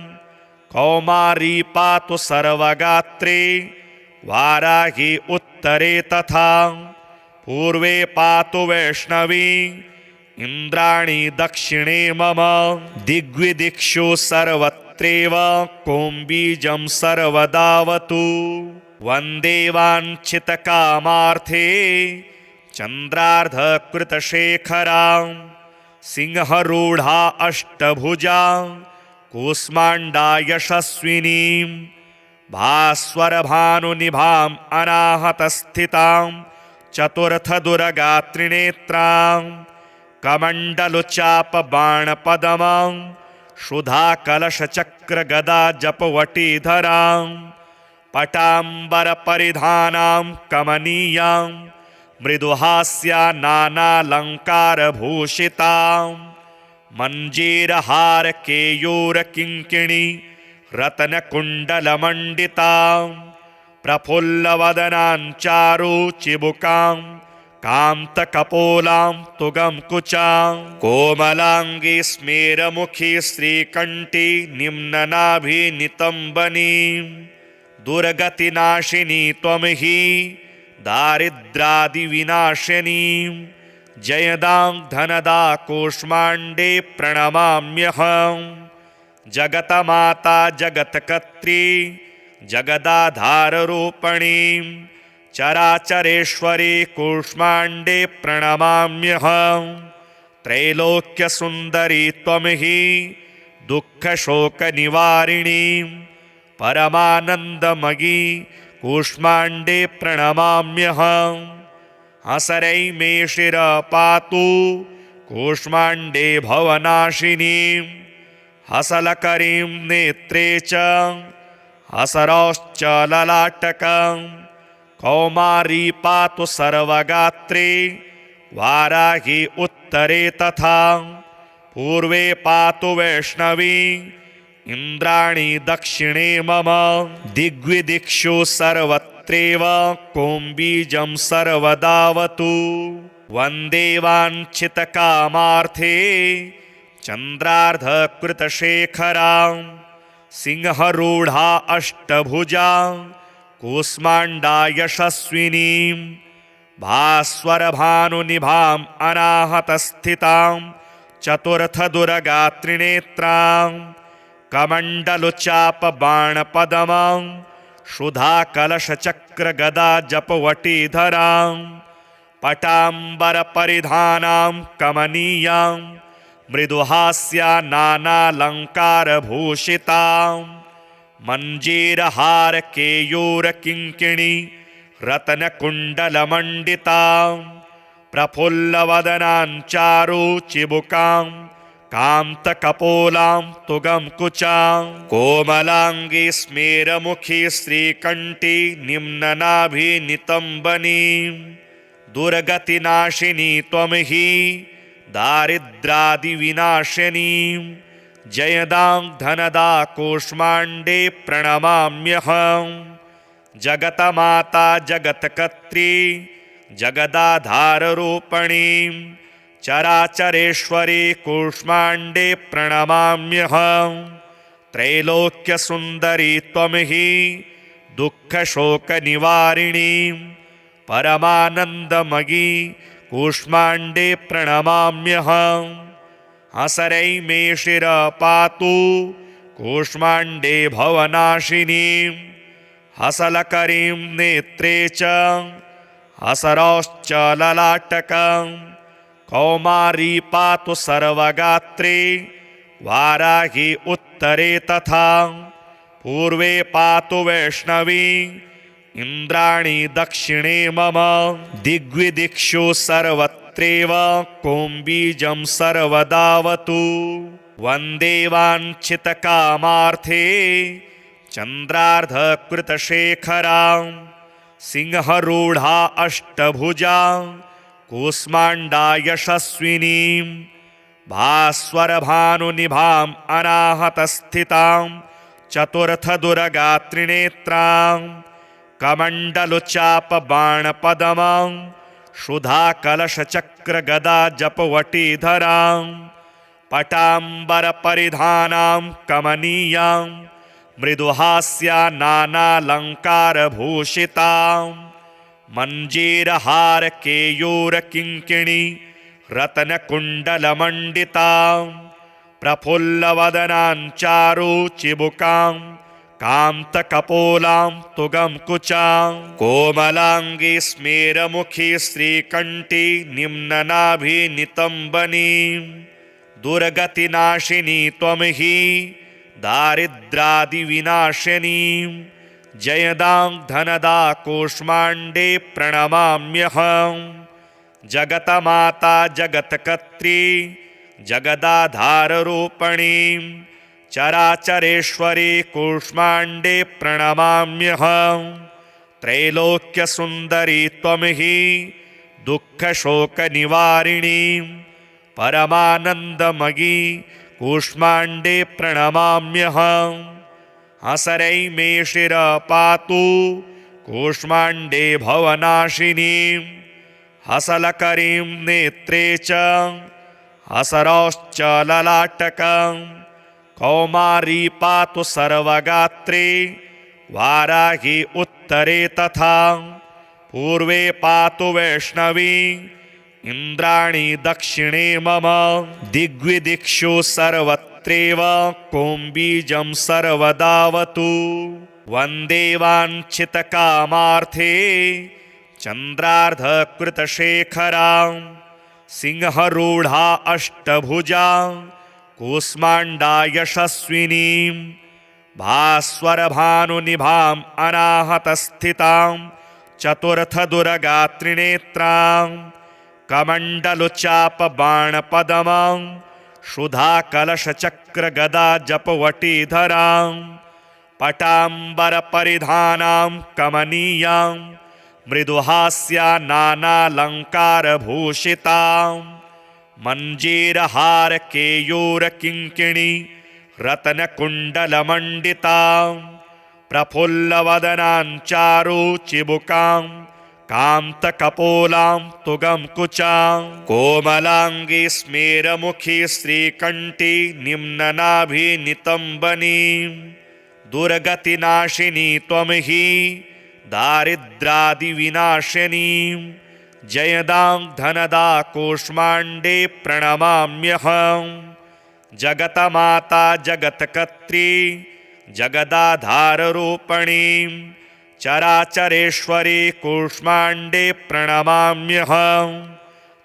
कौमारी पातु सर्वगात्रे वाराही उत्तरे तथा पूर्वे पातु वैष्णवी इंद्राणी दक्षिणे मम दिग्विदिक्षु सर्वत्रैव कोम्बीजं सर्वदावतु वन्दे वाञ्छितकामार्थे चन्द्रार्धकृतशेखरां सिंहरूढा अष्टभुजा कूष्माण्डा यशस्विनीं भास्वरभानुनिभाम् अनाहतस्थितां चतुर्थदुर्गा त्रिनेत्रां कमण्डलुचापबाणपदमां शुधाकलशचक्रगदा जपवटीधरां पटाम्बरपरिधानां कमनीयां मृदुहास्या नानालंकारभूषितां मंजीरहार केयूर किंकिणी रत्नकुण्डलमण्डितां प्रफुल्लवदनां चारु चिबुकां कांतकपोलां तुगं कुचां कोमलांगी स्मेरमुखी श्रीकंठी निम्ननाभि नितंबनीं दुर्गतिनाशिनी त्वं हि दारिद्रादि विनाशिनीं जयदां धनदा कूष्माण्डे प्रणमाम्यहं जगतमाता जगत्कर्त्री जगदाधाररूपिणीं चराचरेश्वरी कूष्माण्डे प्रणमाम्यहं त्रैलोक्यसुन्दरी त्वं हि दुःखशोकनिवारिणीं परमानन्दमयी कूष्माण्डे प्रणमाम्यहं हसरै मे शिर पातु कूष्माण्डे भवनाशिनीं हसलकरीं नेत्रे च हसरौश्च ललाटकं कौमारी पातु सर्वगात्रे वाराही उत्तरे तथा पूर्वे पातु वैष्णवी इंद्राणी दक्षिणे मम दिग्विदिक्षु सर्वत्रैव कोम्बीजं सर्वदावतु वन्दे वाञ्छितकामार्थे चन्द्रार्धकृतशेखरां सिंहरूढा अष्टभुजा कूष्माण्डा यशस्विनीं भास्वरभानुनिभाम् अनाहतस्थितां चतुर्थदुर्गा त्रिनेत्रां कमण्डलुचापबाणपदमां शुधाकलशचक्रगदा जपवटीधरां पटाम्बरपरिधानां कमनीयां मृदुहास्या नानालंकारभूषितां मंजीरहार केयूर किंकिणी रत्नकुण्डलमण्डितां प्रफुल्लवदनां चारु चिबुकां कांतकपोलां तुगं कुचां कोमलांगी स्मेरमुखी श्रीकंठी निम्ननाभि नितंबनीं दुर्गतिनाशिनी त्वं हि दारिद्रादि विनाशिनीं जयदां धनदा कूष्माण्डे प्रणमाम्यहं जगतमाता जगत्कर्त्री जगदाधाररूपिणीं चराचरेश्वरी कूष्माण्डे प्रणमाम्यहं। त्रैलोक्यसुन्दरी त्वं हि दुःखशोकनिवारिणीं परमानन्दमयी कूष्माण्डे प्रणमाम्यहं। हसरै मे शिरपातु कूष्माण्डे भवनाशिनीं हसलकरीं नेत्रे च हसरौश्च ललाटकं। कौमारी पातु सर्वगात्रे वाराही उत्तरे तथा पूर्वे पातु वैष्णवी इन्द्राणी दक्षिणे मम। दिग्विदिक्षु सर्वत्रैव कौम्बीजं सर्वदावतु वन्दे वाञ्छितकामार्थे चन्द्रार्धकृतशेखरां। सिंहरूढा अष्टभुजा कूष्माण्डा यशस्विनीं भास्वरभानुनिभाम् अनाहतस्थितां चतुर्थदुर्गात्रिनेत्रां। कमण्डलुचापबाणपदमां क्षुधाकलशचक्रगदा जपवटीधरां। पटाम्बरपरिधानां कमनीयां मृदुहास्या नानालङ्कारभूषितां। मञ्जीरहारकेयूरकिङ्किणी रत्नकुण्डलमण्डितां। प्रफुल्लवदनां चारुचिबुकां कान्तकपोलां तुगं कुचां। कोमलाङ्गी स्मेरमुखी श्रीकण्ठी निम्ननाभिनितम्बनीं। दुर्गतिनाशिनी त्वं हि दारिद्रादिविनाशिनीं जयदां धनदा कूष्माण्डे प्रणमाम्यहं। जगतमाता जगत्कर्त्री जगदाधाररूपिणीं चराचरेश्वरी कूष्माण्डे प्रणमाम्यहं। त्रैलोक्यसुन्दरी त्वं हि दुःखशोकनिवारिणीं परमानन्दमयी कूष्माण्डे प्रणमाम्यहं। हसरै मे शिरपातु कूष्माण्डे भवनाशिनीं हसलकरीं नेत्रे च हसरौश्च ललाटकं। कौमारी पातु सर्वगात्रे वाराही उत्तरे तथा पूर्वे पातु वैष्णवी इन्द्राणी दक्षिणे मम। दिग्विदिक्षु सर्वत्रैव कौम्बीजं सर्वदावतु वन्दे वाञ्छितकामार्थे चन्द्रार्धकृतशेखरां। सिंहरूढा अष्टभुजा कूष्माण्डा यशस्विनीं भास्वरभानुनिभाम् अनाहतस्थितां चतुर्थदुर्गात्रिनेत्रां। कमण्डलुचापबाणपदमां क्षुधाकलशचक्रगदा जपवटीधरां। पटाम्बरपरिधानां कमनीयां मृदुहास्या नानालङ्कारभूषितां। मञ्जीरहारकेयूरकिङ्किणी रत्नकुण्डलमण्डितां। प्रफुल्लवदनां चारुचिबुकां कान्तकपोलां तुगं कुचां। कोमलाङ्गी स्मेरमुखी श्रीकण्ठी निम्ननाभिनितम्बनीं दुर्गतिनाशिनी त्वं हि दारिद्रादिविनाशिनीं जयदां धनदा कूष्माण्डे प्रणमाम्यहं। जगतमाता जगत्कर्त्री जगदाधाररूपिणीं चराचरेश्वरी कूष्माण्डे प्रणमाम्यहं।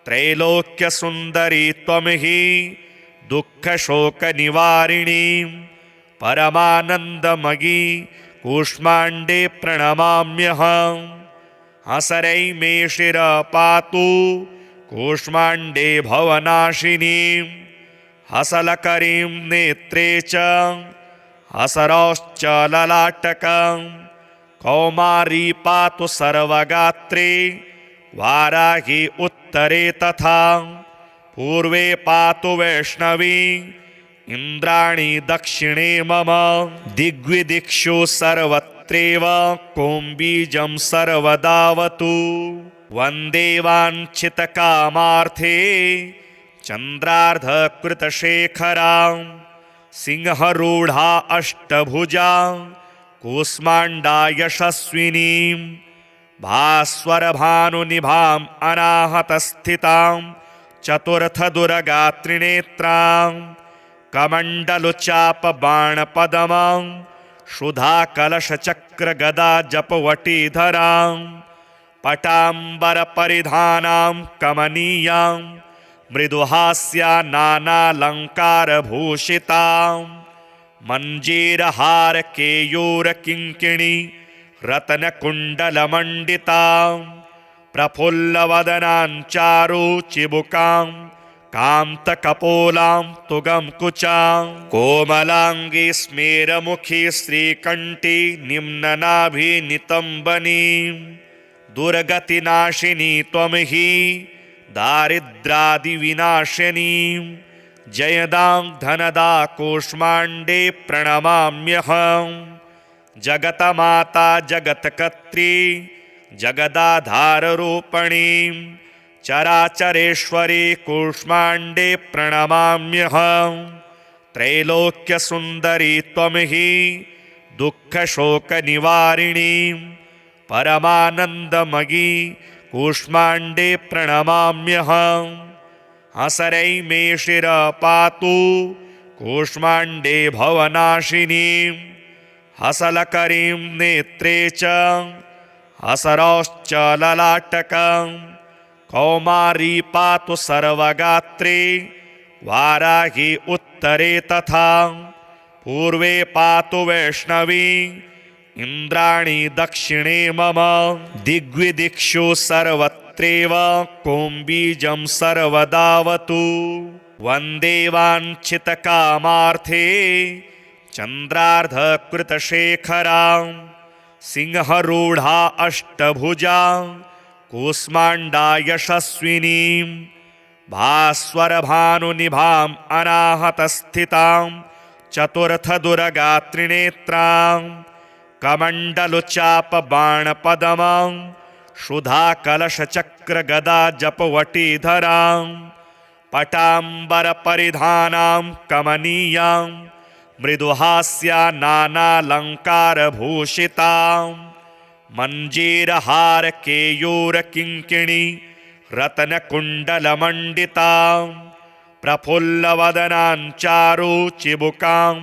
त्रैलोक्यसुन्दरी त्वं हि दुःखशोकनिवारिणीं परमानन्दमयी कूष्माण्डे प्रणमाम्यहं। हसरै मे शिरपातु कूष्माण्डे भवनाशिनीं हसलकरीं नेत्रे च हसरौश्च ललाटकं। कौमारी पातु सर्वगात्रे वाराही उत्तरे तथा पूर्वे पातु वैष्णवी इन्द्राणी दक्षिणे मम। दिग्विदिक्षु सर्वत्रैव कौम्बीजं सर्वदावतु वन्दे वाञ्छितकामार्थे चन्द्रार्धकृतशेखरां सिंहरूढा अष्टभुजा कूष्माण्डा यशस्विनीं भास्वरभानुनिभाम् अनाहतस्थितां चतुर्थदुर्गात्रिनेत्रां कमण्डलुचापबाणपदमां क्षुधाकलशचक्रगदाजपवटीधरां पटाम्बरपरिधानां कमनीयां मृदुहास्या नानालङ्कारभूषितां मञ्जीरहारकेयूरकिङ्किणी रत्नकुण्डलमण्डितां प्रफुल्लवदनां चारुचिबुकां कान्तकपोलां तुगं कुचां कोमलाङ्गी स्मेरमुखी श्रीकण्ठी निम्ननाभिनितम्बनीं दुर्गतिनाशिनी त्वं हि दारिद्रादिविनाशिनीं जयदां धनदा कूष्माण्डे प्रणमाम्यहं जगतमाता जगत्कर्त्री जगदाधाररूपिणीं चराचरेश्वरी कूष्माण्डे प्रणमाम्यहं त्रैलोक्यसुन्दरी त्वं हि दुःखशोकनिवारिणीं परमानन्दमयी कूष्माण्डे प्रणमाम्यहं हसरै मे शिरपातु कूष्माण्डे भवनाशिनीं हसलकरीं नेत्रे च हसरौश्च ललाटकं कौमारी पातु सर्वगात्रे वाराही उत्तरे तथा पूर्वे पातु वैष्णवी इन्द्राणी दक्षिणे मम दिग्विदिक्षु सर्वत्रैव कुम्बीजं सर्वदावतु वन्दे वाञ्छितकामार्थे चन्द्रार्धकृतशेखरां सिंहरूढा अष्टभुजा कूष्माण्डा यशस्विनीं भास्वरभानुनिभाम् अनाहतस्थितां चतुर्थदुर्गात्रिनेत्रां कमण्डलुचापबाणपदमां क्षुधाकलशचक्रगदाजपवटीधरां पटाम्बरपरिधानां कमनीयां मृदुहास्या नानालङ्कारभूषितां मञ्जीरहारकेयूरकिङ्किणी रत्नकुण्डलमण्डितां प्रफुल्लवदनां चारुचिबुकां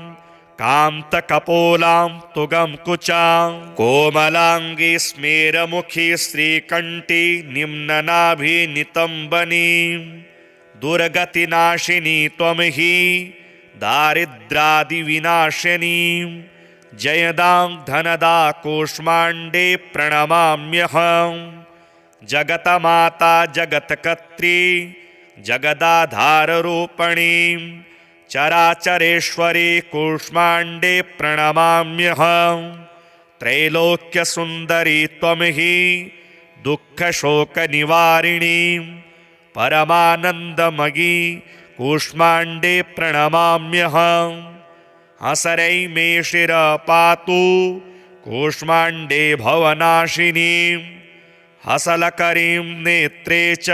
कान्तकपोलां तुगं कुचां कोमलाङ्गी स्मेरमुखी श्रीकण्ठी निम्ननाभिनितम्बनीं दुर्गतिनाशिनी त्वं हि दारिद्रादिविनाशिनीं जयदां धनदा कूष्माण्डे प्रणमाम्यहं जगतमाता जगत्कर्त्री जगदाधाररूपिणीं चराचरेश्वरी कूष्माण्डे प्रणमाम्यहं त्रैलोक्यसुन्दरी त्वं हि दुःखशोकनिवारिणीं परमानन्दमयी कूष्माण्डे प्रणमाम्यहं हसरै मे शिरपातु कूष्माण्डे भवनाशिनीं हसलकरीं नेत्रे च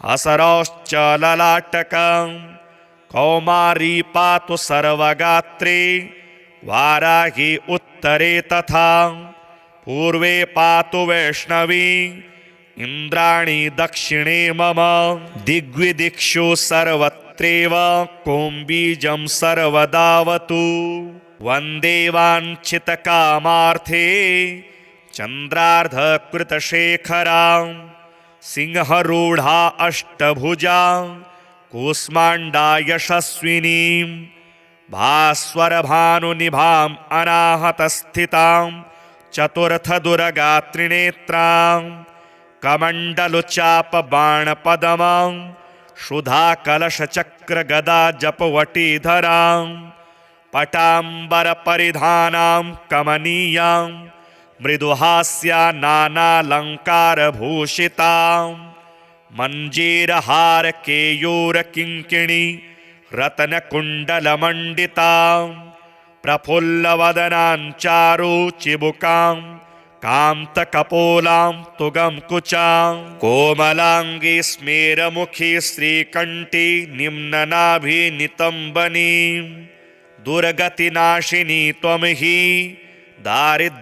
हसरौश्च ललाटकं कौमारी पातु सर्वगात्रे वाराही उत्तरे तथा पूर्वे पातु वैष्णवी इन्द्राणी दक्षिणे मम दिग्विदिक्षु सर्वत्रैव कुम्बीजं सर्वदावतु वन्दे वाञ्छितकामार्थे चन्द्रार्धकृतशेखरां सिंहरूढा अष्टभुजा कूष्माण्डा यशस्विनीं भास्वरभानुनिभाम् अनाहतस्थितां चतुर्थदुर्गात्रिनेत्रां कमण्डलुचापबाणपदमां क्षुधाकलशचक्रगदाजपवटीधरां पटाम्बरपरिधानां कमनीयां मृदुहास्या नानालङ्कारभूषितां मञ्जीरहारकेयूरकिङ्किणी रत्नकुण्डलमण्डितां प्रफुल्लवदनां चारुचिबुकां कान्तकपोलां तुगं कुचां कोमलाङ्गी स्मेरमुखी श्रीकण्ठी निम्ननाभिनितम्बनीं दुर्गतिनाशिनी त्वं हि दारिद्रादिविनाशिनीं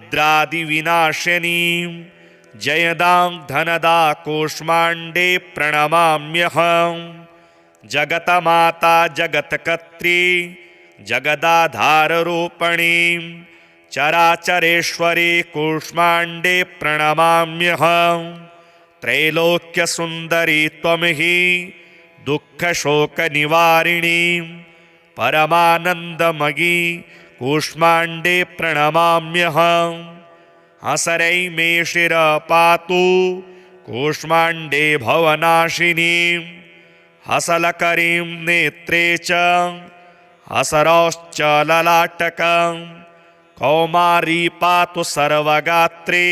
जयदां धनदा कूष्माण्डे प्रणमाम्यहं जगतमाता जगत्कर्त्री जगदाधाररूपिणीं चराचरेश्वरी कूष्माण्डे प्रणमाम्यहं त्रैलोक्यसुन्दरी त्वं हि दुःखशोकनिवारिणीं परमानन्दमयी कूष्माण्डे प्रणमाम्यहं हसरै मे शिरपातु कूष्माण्डे भवनाशिनीं हसलकरीं नेत्रे च हसरौश्च ललाटकं कौमारी पातु सर्वगात्रे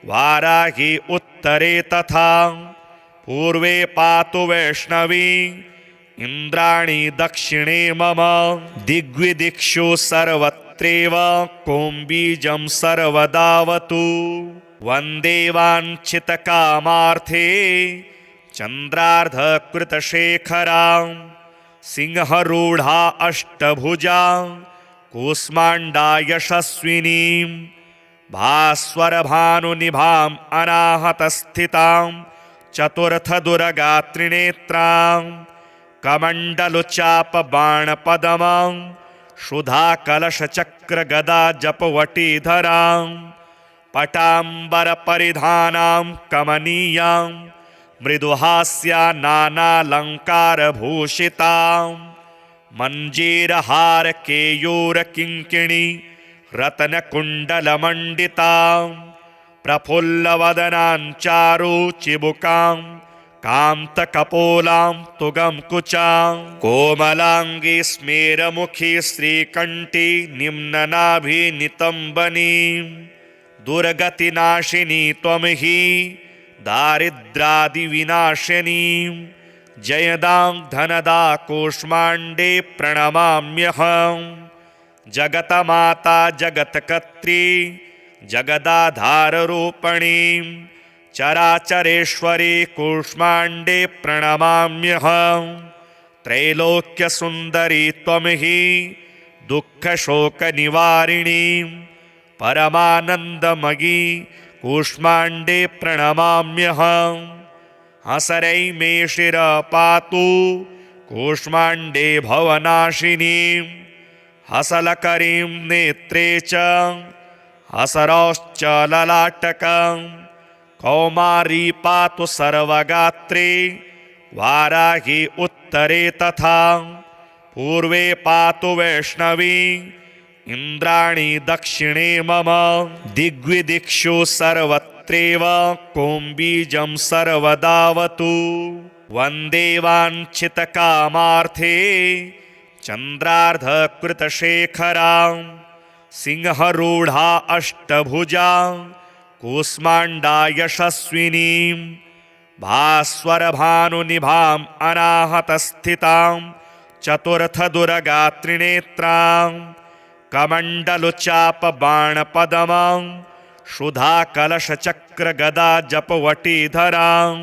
वाराही उत्तरे तथा पूर्वे पातु वैष्णवी इन्द्राणी दक्षिणे मम दिग्विदिक्षु सर्वत्रैव कोम्बीजं सर्वदावतु वन्दे वाञ्छितकामार्थे चन्द्रार्धकृतशेखरां सिंहरूढा अष्टभुजा कूष्माण्डा यशस्विनीं भास्वरभानुनिभाम् अनाहतस्थितां चतुर्थदुर्गात्रिनेत्रां कमण्डलुचापबाणपदमां क्षुधाकलशचक्रगदाजपवटीधरां पटाम्बरपरिधानां कमनीयां मृदुहास्या नानालङ्कारभूषितां मञ्जीरहारकेयूरकिङ्किणी रत्नकुण्डलमण्डितां प्रफुल्लवदनां चारुचिबुकां कान्तकपोलां तुगं कुचां कोमलाङ्गी स्मेरमुखी श्रीकण्ठी निम्ननाभिनितम्बनीं दुर्गतिनाशिनी त्वं हि दारिद्रादिविनाशिनीं जयदां धनदा कूष्माण्डे प्रणमाम्यहं जगतमाता जगत्कर्त्री जगदाधाररूपिणीं चराचरेश्वरी कूष्माण्डे प्रणमाम्यहं त्रैलोक्यसुन्दरी त्वं हि दुःखशोकनिवारिणीं परमानन्दमयी कूष्माण्डे प्रणमाम्यहं हसरै मे शिरपातु कूष्माण्डे भवनाशिनीं हसलकरीं नेत्रे च हसरौश्च ललाटकं कौमारी पातु सर्वगात्रे वाराही उत्तरे तथा पूर्वे पातु वैष्णवी इन्द्राणी दक्षिणे मम दिग्विदिक्षु सर्वत्रैव कोम्बीजं सर्वदावतु वन्दे वाञ्छितकामार्थे चन्द्रार्धकृतशेखरां सिंहरूढा अष्टभुजा कूष्माण्डा यशस्विनीं भास्वरभानुनिभाम् अनाहतस्थितां चतुर्थदुर्गात्रिनेत्रां कमण्डलुचापबाणपदमां क्षुधाकलशचक्रगदाजपवटीधरां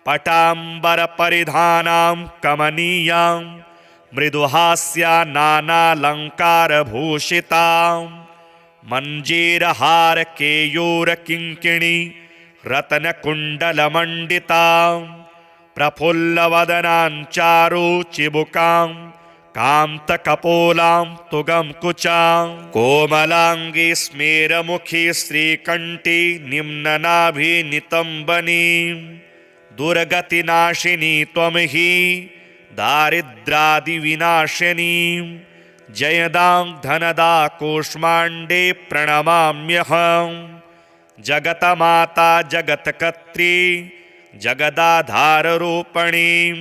पटाम्बरपरिधानां कमनीयां मृदुहास्या नानालङ्कारभूषितां मञ्जीरहारकेयूरकिङ्किणी रत्नकुण्डलमण्डितां प्रफुल्लवदनां चारुचिबुकां कान्तकपोलां तुगं कुचां कोमलाङ्गी स्मेरमुखी श्रीकण्ठी निम्ननाभिनितम्बनीं दुर्गतिनाशिनी त्वं हि दारिद्रादिविनाशिनीं जयदां धनदा कूष्माण्डे प्रणमाम्यहं जगतमाता जगत्कर्त्री जगदाधाररूपिणीं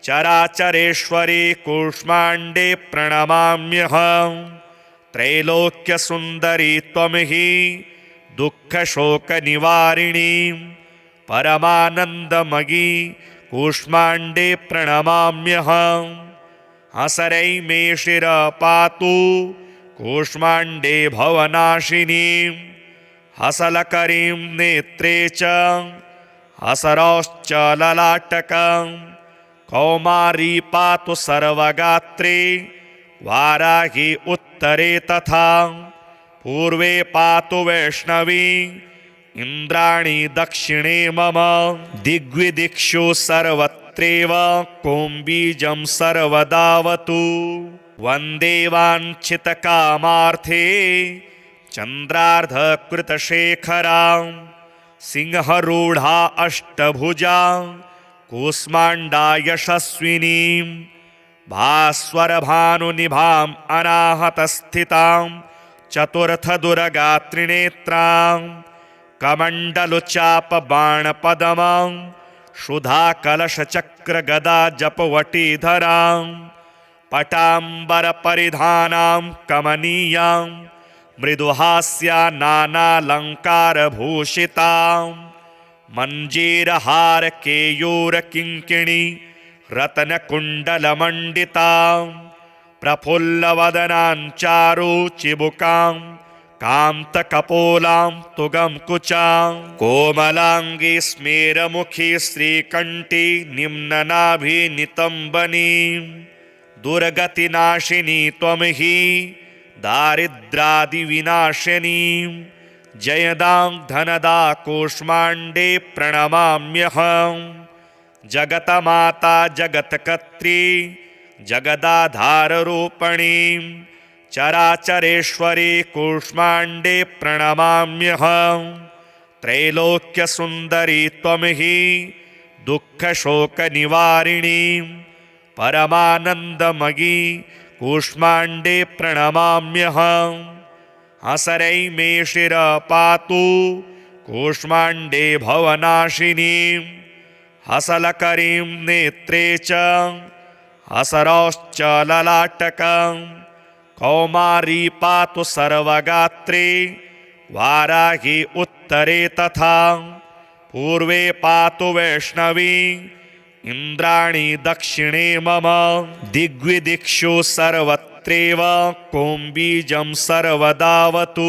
चराचरेश्वरी कूष्माण्डे प्रणमाम्यहं त्रैलोक्यसुन्दरी त्वं हि दुःखशोकनिवारिणीं परमानन्दमयी कूष्माण्डे प्रणमाम्यहं हसरै मे शिरपातु कूष्माण्डे भवनाशिनीं हसलकरीं नेत्रे च हसरौश्च ललाटकं कौमारी पातु सर्वगात्रे वाराही उत्तरे तथा पूर्वे पातु वैष्णवी इंद्राणी दक्षिणे मम दिग्विदिक्षु सर्वत्रैव कोम्बीजं सर्वदावतु वन्दे वाञ्छितकामार्थे चन्द्रार्धकृतशेखरां सिंहरूढा अष्टभुजा कूष्माण्डा यशस्विनीं भास्वरभानुनिभाम् अनाहतस्थितां चतुर्थदुरगात्रिनेत्रां कमण्डलुचापबाणपदमां क्षुधाकलशचक्रगदाजपवटीधरां पटाम्बरपरिधानां कमनीयां मृदुहास्या नानालङ्कारभूषितां मञ्जीरहारकेयूरकिङ्किणी रत्नकुण्डलमण्डितां प्रफुल्लवदनां चारुचिबुकां कान्तकपोलां तुगं कुचां कोमलाङ्गी स्मेरमुखी श्रीकण्ठी निम्ननाभिनितम्बनीं दुर्गतिनाशिनी त्वं हि दारिद्रादिविनाशिनीं जयदां धनदा कूष्माण्डे प्रणमाम्यहम् जगतमाता जगत्कर्त्री जगदाधाररूपिणीं चराचरेश्वरी कूष्माण्डे प्रणमाम्यहम् त्रैलोक्यसुन्दरी त्वं हि दुःखशोकनिवारिणीं परमानन्दमयी कूष्माण्डे प्रणमाम्यहम् हसरै मे शिरपातु कूष्माण्डे भवनाशिनीं हसलकरीं नेत्रे च हसरौश्च ललाटकं कौमारी पातु सर्वगात्रे वाराही उत्तरे तथा पूर्वे पातु वैष्णवी इंद्राणी दक्षिणे मम दिग्विदिक्षु सर्वत्रैव कोम्बीजं सर्वदावतु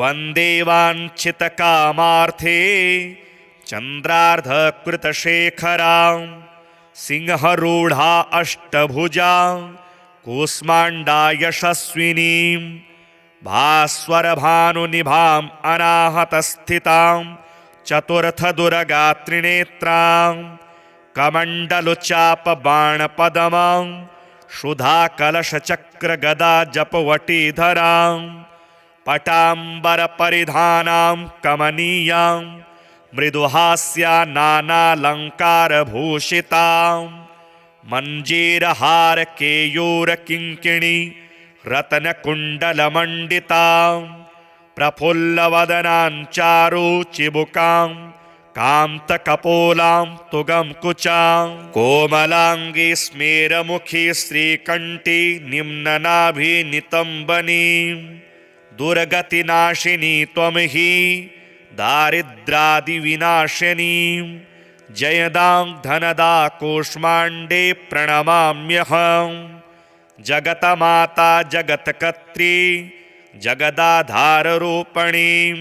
वन्दे वाञ्छितकामार्थे चन्द्रार्धकृतशेखरां सिंहरूढा अष्टभुजा कूष्माण्डा यशस्विनीं भास्वरभानुनिभाम् अनाहतस्थितां चतुर्थदुरगात्रिनेत्रां कमण्डलुचापबाणपदमां क्षुधाकलशचक्रगदाजपवटीधरां पटाम्बरपरिधानां कमनीयां मृदुहास्या नानालङ्कारभूषितां मञ्जीरहारकेयूरकिङ्किणी रत्नकुण्डलमण्डितां प्रफुल्लवदनां चारुचिबुकां कान्तकपोलां तुगं कुचां कोमलाङ्गी स्मेरमुखी श्रीकण्ठी निम्ननाभिनितम्बनीं दुर्गतिनाशिनी त्वं हि दारिद्रादिविनाशिनीं जयदां धनदा कूष्माण्डे प्रणमाम्यहम् जगतमाता जगत्कर्त्री जगदाधाररूपिणीं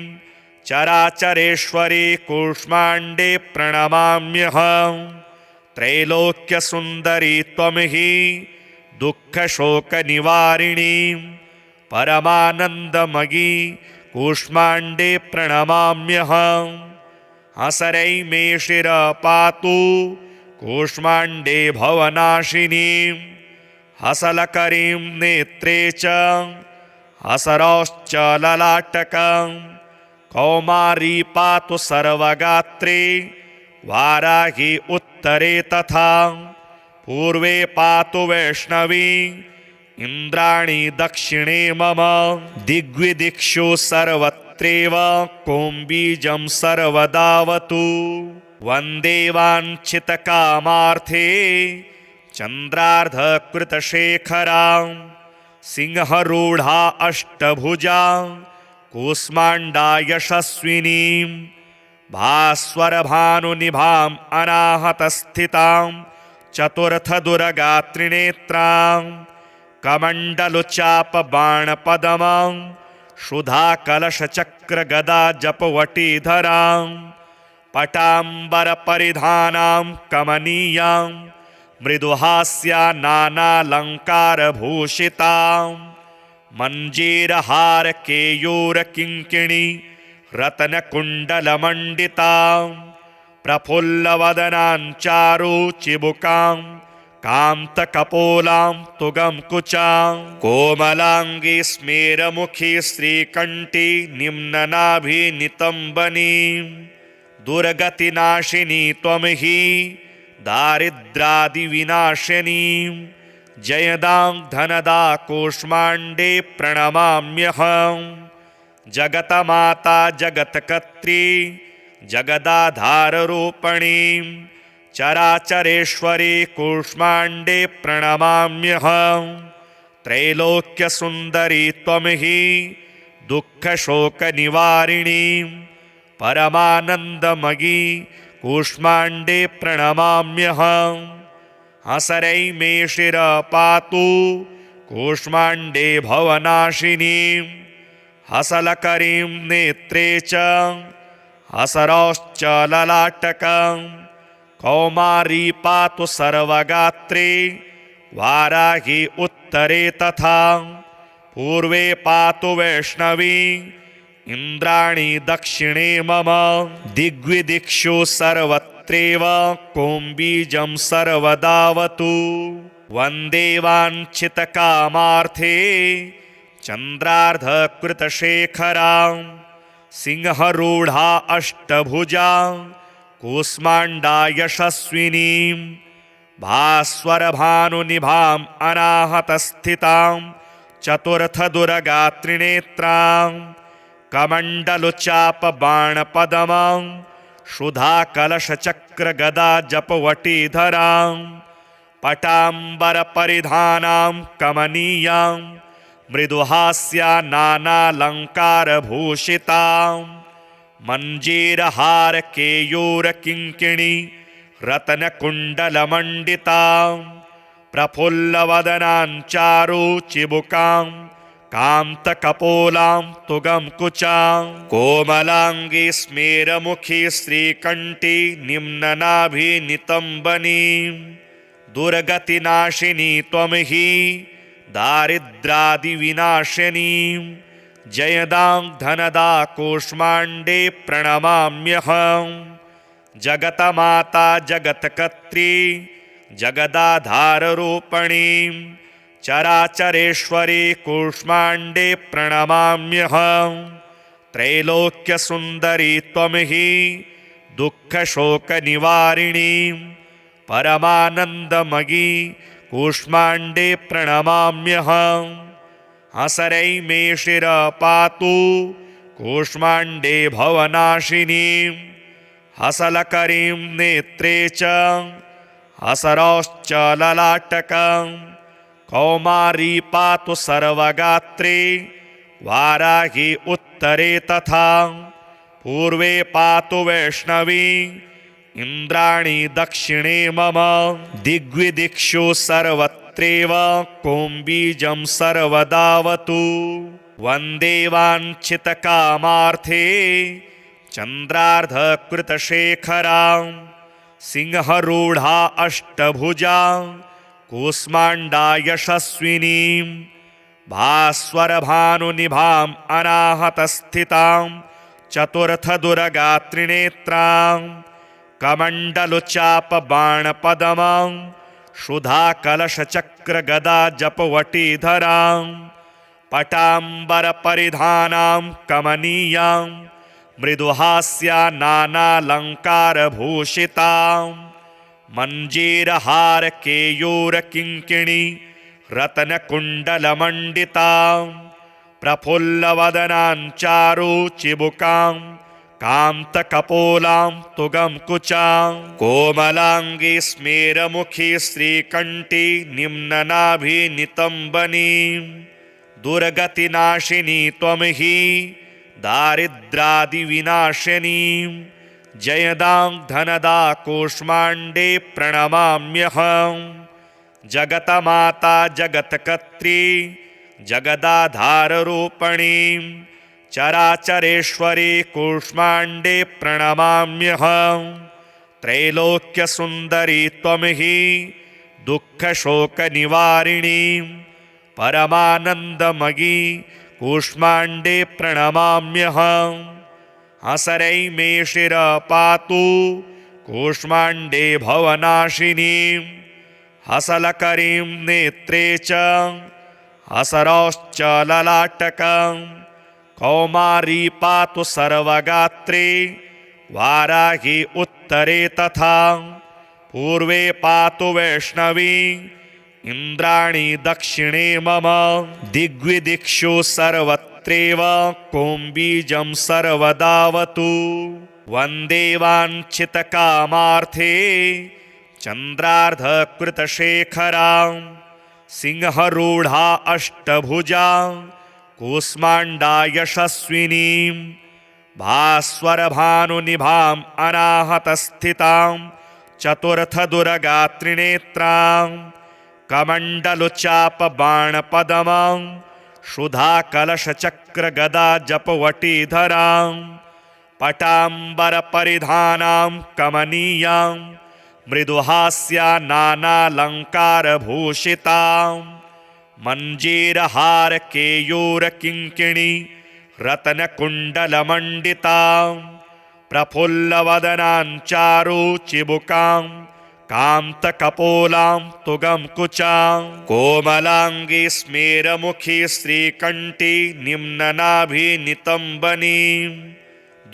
चराचरेश्वरी कूष्माण्डे प्रणमाम्यहम् त्रैलोक्यसुन्दरी त्वं हि दुःखशोकनिवारिणीं परमानन्दमयी कूष्माण्डे प्रणमाम्यहम् हसरै मे शिरपातु कूष्माण्डे भवनाशिनीं हसलकरीं नेत्रे च हसरौश्च ललाटकं कौमारी पातु सर्वगात्रे वाराही उत्तरे तथा पूर्वे पातु वैष्णवी इंद्राणी दक्षिणे मम दिग्विदिक्षु सर्वत्रैव कोम्बीजं सर्वदावतु वन्दे वाञ्छितकामार्थे चन्द्रार्धकृतशेखरां सिंहरूढा अष्टभुजा कूष्माण्डा यशस्विनीं भास्वरभानुनिभाम् अनाहतस्थितां चतुर्थदुरगात्रिनेत्रां कमण्डलुचापबाणपदमां शुधा कलश चक्र गदा जपवटीधरां पटांबर परिधानां कमनीयां मृदुहास्या नानालंकार भूषितां मंजीरहार केयूर किंकिणी रत्न कुंडल मंडितां प्रफुल्लवदनां चारु चिबुकां कांत कपोलां तुगम कुचां कोमलांगी स्मेरमुखी श्रीकंठी निम्ननाभि नितंबनीं दुर्गतिनाशिनी त्वं हि दारिद्रादिविनाशिनीं जयदां धनदा कूष्माण्डे प्रणमाम्यहं जगतमाता जगत्कर्त्री जगदाधाररूपिणीं चराचरेश्वरी कूष्माण्डे प्रणमाम्यहं त्रैलोक्यसुन्दरी त्वं हि दुःखशोकनिवारिणीं परमानन्दमयी कूष्माण्डे प्रणमाम्यहं हसरै मे शिरपातु कूष्माण्डे भवनाशिनीं हसलकरीं नेत्रे च हसरौश्च ललाटकं कौमारी पातु सर्वगात्रे वाराही उत्तरे तथा पूर्वे पातु वैष्णवी इन्द्राणी दक्षिणे मम दिग्विदिक्षु सर्वत्रैव कौम्बीजं सर्वदावतु वन्दे वाञ्छितकामार्थे चन्द्रार्धकृतशेखरां सिंहरूढा अष्टभुजा कूष्माण्डा यशस्विनीं भास्वरभानुनिभाम् अनाहतस्थितां चतुर्थदुर्गात्रिनेत्रां कमण्डलुचापबाणपदमां शुधाकलशचक्रगदा जपवटीधरां पटाम्बरपरिधानां कमनीयां मृदुहास्या नानालङ्कारभूषितां मञ्जीरहार केयूर किङ्किणी रत्नकुण्डलमण्डितां प्रफुल्लवदनां चारु चिबुकां कान्तकपोलां तुगं कुचां कोमलांगी स्मेरमुखी श्रीकंठी निम्ननाभि नितंबनीं दुर्गतिनाशिनी त्वं हि दारिद्रादिविनाशिनीं जयदां धनदा कूष्माण्डे प्रणमाम्यहं जगतमाता जगत्कर्त्री जगदाधाररूपिणीं चराचरेश्वरी कूष्माण्डे प्रणमाम्यहं त्रैलोक्यसुन्दरी त्वं हि दुःखशोकनिवारिणीं परमानन्दमयी कूष्माण्डे प्रणमाम्यहं हसरै मे शिरपातु कूष्माण्डे भवनाशिनीं हसलकरीं नेत्रे च हसरौश्च ललाटकं कौमारी पातु सर्वगात्रे वाराही उत्तरे तथा पूर्वे पातु वैष्णवी इन्द्राणी दक्षिणे मम दिग्विदिक्षु सर्वत्रैव कौम्बीजं सर्वदावतु वन्दे वाञ्छितकामार्थे चन्द्रार्धकृतशेखरां सिंहरूढा अष्टभुजा कूष्माण्डा यशस्विनीं भास्वरभानुनिभाम् अनाहतस्थितां चतुर्थदुर्गात्रिनेत्रां कमण्डलुचापबाणपदमां शुधाकलशचक्रगदा जपवटीधरां पटाम्बरपरिधानां कमनीयां मृदुहास्या नानालङ्कारभूषितां मञ्जीरहार केयूर किङ्किणी रत्नकुण्डलमण्डितां प्रफुल्लवदनां चारु चिबुकां कान्तकपोलां तुगं कुचां कोमलांगी स्मेरमुखी श्रीकंठी निम्ननाभि नितंबनीं दुर्गतिनाशिनी त्वं हि दारिद्रादिविनाशिनीं जयदां धनदा कूष्माण्डे प्रणमाम्यहं जगतमाता जगत्कर्त्री जगदाधाररूपिणीं चराचरेश्वरी कूष्माण्डे प्रणमाम्यहम् त्रैलोक्यसुन्दरी त्वं हि दुःखशोकनिवारिणी परमानन्दमयी कूष्माण्डे प्रणमाम्यहम् हसरै मे शिर पातु कूष्माण्डे भवनाशिनी हसलकरीं नेत्रे च हसरश्च ललाटकं कौमारी पातु सर्वगात्रे वाराही उत्तरे तथा पूर्वे पातु वैष्णवी इन्द्राणी दक्षिणे मम दिग्विदिक्षु सर्वत्रैव कौम्बीजं सर्वदावतु वन्दे वाञ्छितकामार्थे चन्द्रार्धकृतशेखरां सिंहरूढा अष्टभुजा कूष्माण्डा यशस्विनीं भास्वरभानुनिभाम् अनाहतस्थितां चतुर्थदुर्गात्रिनेत्रां कमण्डलुचापबाणपदमां क्षुधाकलशचक्रगदाजपवटीधरां पटाम्बरपरिधानां कमनीयां मृदुहास्या नानालङ्कारभूषितां मञ्जीरहारकेयूरकिङ्किणी रत्नकुण्डलमण्डितां प्रफुल्लवदनाञ्चारुचिबुकां कान्तकपोलां तुगं कुचां कोमलाङ्गी स्मेरमुखी श्रीकण्ठी निम्ननाभिनितम्बनीं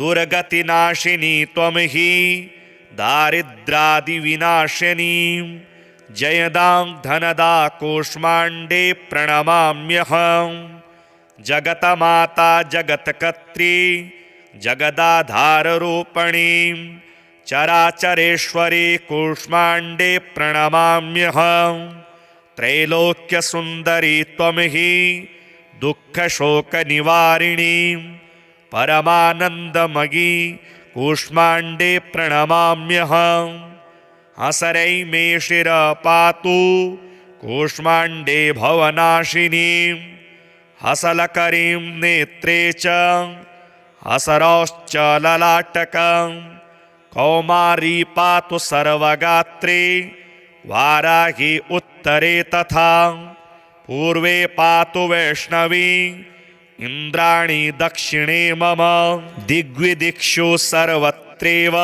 दुर्गतिनाशिनी त्वं हि दारिद्रादिविनाशिनीं जयदां धनदा कूष्माण्डे प्रणमाम्यहम् जगतमाता जगत्कर्त्री जगदाधाररूपिणीं चराचरेश्वरी कूष्माण्डे प्रणमाम्यहम् त्रैलोक्यसुन्दरी त्वं हि दुःखशोकनिवारिणी परमानन्दमयी कूष्माण्डे प्रणमाम्यहम् हसरै मे शिर पातु कूष्माण्डे भवनाशिनी हसलकरीं नेत्रे च हसरश्च ललाटकं कौमारी पातु सर्वगात्रे वाराही उत्तरे तथा पूर्वे पातु वैष्णवी इन्द्राणी दक्षिणे मम दिग्विदिक्षु सर्वत्रैव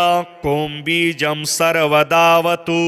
कौम्बीजं सर्वदावतु।